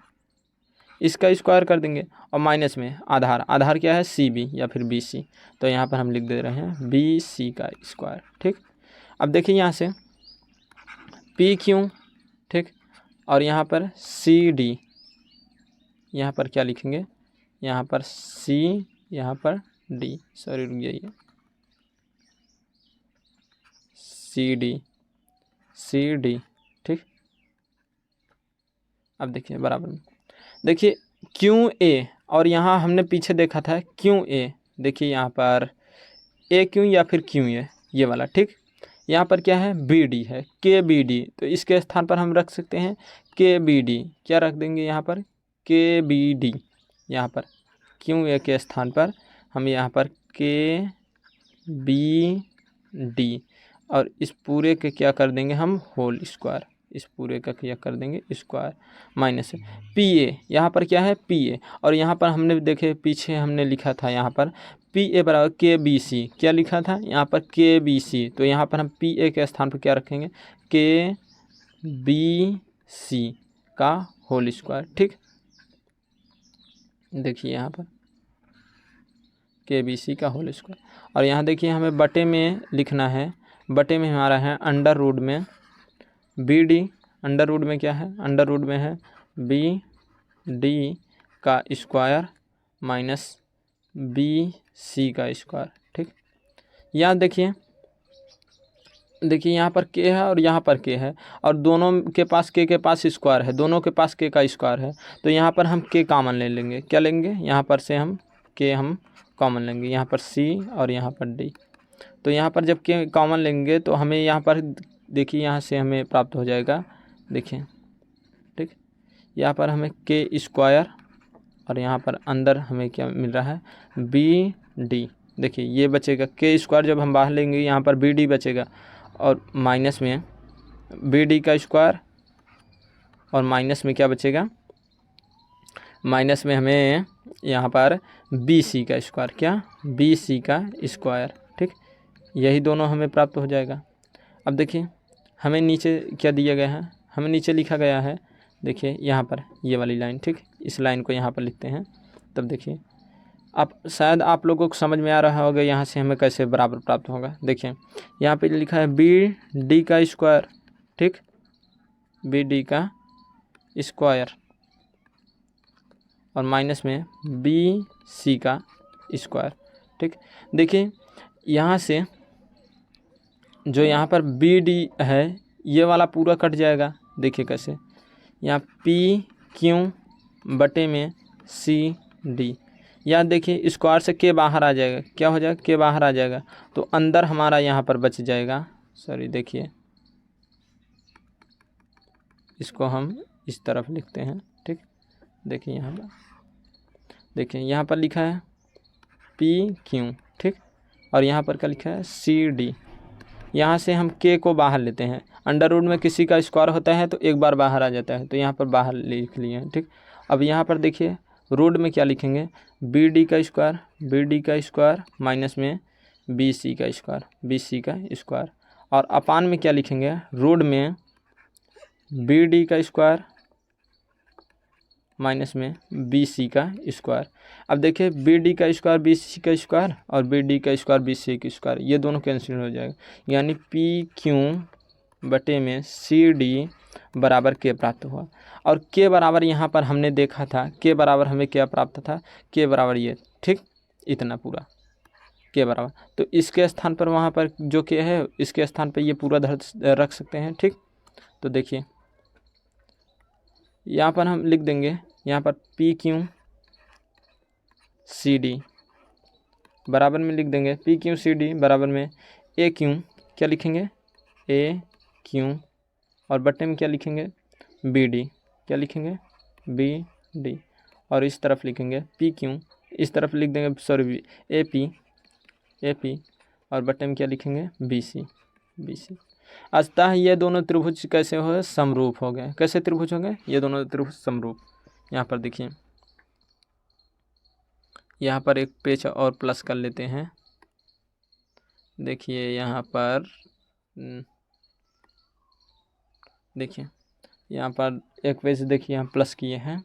इसका स्क्वायर कर देंगे। और माइनस में आधार क्या है? सी बी या फिर बी सी। तो यहाँ पर हम लिख दे रहे हैं बी सी का स्क्वायर, ठीक। अब देखिए यहाँ से पी क्यू, ठीक। और यहाँ पर सी डी, यहाँ पर क्या लिखेंगे? यहाँ पर सी, यहाँ पर डी, सॉरी रुक जाइए, सी डी, ठीक। अब देखिए बराबर में, देखिए क्यू ए, और यहाँ हमने पीछे देखा था क्यू ए, देखिए यहाँ पर ए क्यू या फिर क्यू ए, ये वाला, ठीक। यहाँ पर क्या है? बी डी है, के बी डी। तो इसके स्थान पर हम रख सकते हैं के बी डी। क्या रख देंगे यहाँ पर? के बी डी। यहाँ पर क्यू ए के स्थान पर हम यहाँ पर के बी डी, और इस पूरे के क्या कर देंगे हम? Whole square. इस पूरे का क्या कर देंगे? Square minus P A. यहाँ पर क्या है? P A. और यहाँ पर हमने देखे पीछे हमने लिखा था यहाँ पर पी ए बराबर के बी सी। क्या लिखा था यहाँ पर? के बी सी। तो यहाँ पर हम पी ए के स्थान पर क्या रखेंगे? के बी सी का होल स्क्वायर, ठीक। देखिए यहाँ पर के बी सी का होल स्क्वायर। और यहाँ देखिए हमें बटे में लिखना है, बटे में हमारा है अंडर रूट में बी डी। अंडर रूट में क्या है? अंडर रूट में है बी डी का स्क्वायर माइनस बी सी का स्क्वायर, ठीक। यहाँ देखिए देखिए यहाँ पर के है और यहाँ पर के है, और दोनों के पास के पास स्क्वायर है, दोनों के पास के का स्क्वायर है। तो यहाँ पर हम के कॉमन ले लेंगे। क्या लेंगे? यहाँ पर से हम के हम कॉमन लेंगे, यहाँ पर सी और यहाँ पर डी। तो यहाँ पर जब के कॉमन लेंगे तो हमें यहाँ पर देखिए यहाँ से हमें प्राप्त हो जाएगा, देखिए ठीक, यहाँ पर हमें के स्क्वायर और यहाँ पर अंदर हमें क्या मिल रहा है, बी डी। देखिए ये बचेगा के स्क्वायर, जब हम बाहर लेंगे यहाँ पर बी डी बचेगा, और माइनस में बी डी का स्क्वायर, और माइनस में क्या बचेगा, माइनस में हमें यहाँ पर बी सी का स्क्वायर, क्या, बी सी का स्क्वायर। ठीक, यही दोनों हमें प्राप्त हो जाएगा। अब देखिए हमें नीचे क्या दिया गया है, हमें नीचे लिखा गया है, देखिए यहाँ पर ये वाली लाइन, ठीक, इस लाइन को यहाँ पर लिखते हैं। तब देखिए आप शायद आप लोगों को समझ में आ रहा होगा यहाँ से हमें कैसे बराबर प्राप्त होगा। देखिए यहाँ पे लिखा है बी डी का स्क्वायर, ठीक, बी डी का स्क्वायर, और माइनस में बी सी का स्क्वायर। ठीक, देखिए यहाँ से जो यहाँ पर बी डी है ये वाला पूरा कट जाएगा। देखिए कैसे, यहाँ पी क्यू बटे में सी डी, या देखिए स्क्वायर से के बाहर आ जाएगा, क्या हो जाएगा, के बाहर आ जाएगा, तो अंदर हमारा यहाँ पर बच जाएगा, सॉरी देखिए इसको हम इस तरफ लिखते हैं। ठीक, देखिए यहाँ पर, देखिए यहाँ पर लिखा है पी क्यू, ठीक, और यहाँ पर क्या लिखा है, सी डी। यहाँ से हम के को बाहर लेते हैं, अंडर रूट में किसी का स्क्वायर होता है तो एक बार बाहर आ जाता है, तो यहाँ पर बाहर लिख लिए हैं। ठीक, अब यहाँ पर देखिए रूट में क्या लिखेंगे, बी डी का स्क्वायर, बी डी का स्क्वायर माइनस में बी सी का स्क्वायर, बी सी का स्क्वायर, और अपान में क्या लिखेंगे, रूट में बी डी का स्क्वायर माइनस में बी सी का स्क्वायर। अब देखिए बी डी का स्क्वायर बी सी का स्क्वायर और बी डी का स्क्वायर बी सी का स्क्वायर, ये दोनों कैंसिल हो जाएगा, यानी पी क्यू बटे में सी डी बराबर के प्राप्त हुआ। और के बराबर यहाँ पर हमने देखा था, के बराबर हमें क्या प्राप्त था, के बराबर ये, ठीक, इतना पूरा के बराबर। तो इसके स्थान पर वहाँ पर जो के है इसके स्थान पर ये पूरा रख सकते हैं। ठीक, तो देखिए यहाँ पर हम लिख देंगे, यहाँ पर पी क्यू सी डी बराबर में लिख देंगे पी क्यू सी डी बराबर में ए क्यू, क्या लिखेंगे, ए क्यू, और बटे में क्या लिखेंगे, बी डी, क्या लिखेंगे, बी डी, और इस तरफ लिखेंगे पी क्यू, इस तरफ लिख देंगे सॉरी ए पी, और बटे में क्या लिखेंगे, बी सी, बी सी। अतः ये दोनों त्रिभुज कैसे हो गए, समरूप हो गए। कैसे त्रिभुज हो गए, ये दोनों त्रिभुज समरूप। यहाँ पर देखिए, यहाँ पर एक पेज और प्लस कर लेते हैं। देखिए यहाँ पर देखिए यहाँ पर एक पेज देखिए यहाँ प्लस किए हैं।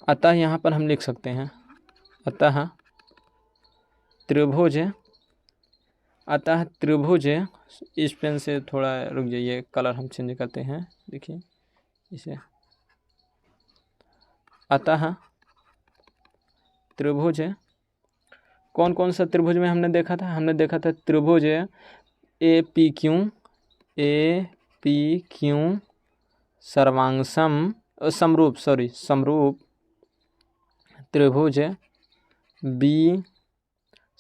अतः यहाँ पर हम लिख सकते हैं, अतः त्रिभुज, इस पेन से थोड़ा रुक जाइए, कलर हम चेंज करते हैं। देखिए इसे, अतः त्रिभुज, कौन कौन सा त्रिभुज में हमने देखा था, हमने देखा था त्रिभुज ए पी क्यू सर्वांगसम समरूप, समरूप त्रिभुज बी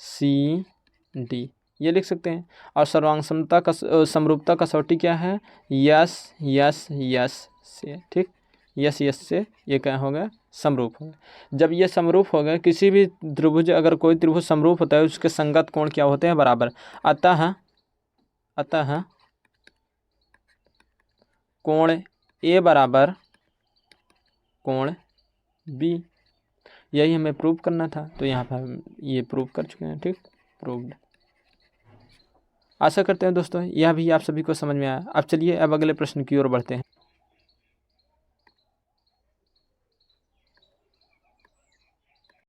सी डी, ये लिख सकते हैं। और सर्वांगसमता का समरूपता कसौटी क्या है, यस यस यस से, ठीक, यस यस से ये क्या होगा, समरूप होगा। जब ये समरूप होगा, किसी भी त्रिभुज, अगर कोई त्रिभुज समरूप होता है उसके संगत कोण क्या होते हैं, बराबर। अतः कोण ए बराबर कोण बी, यही हमें प्रूव करना था, तो यहाँ पर हम ये प्रूव कर चुके हैं। ठीक, प्रूव्ड। आशा करते हैं दोस्तों यह भी आप सभी को समझ में आया। अब चलिए अब अगले प्रश्न की ओर बढ़ते हैं।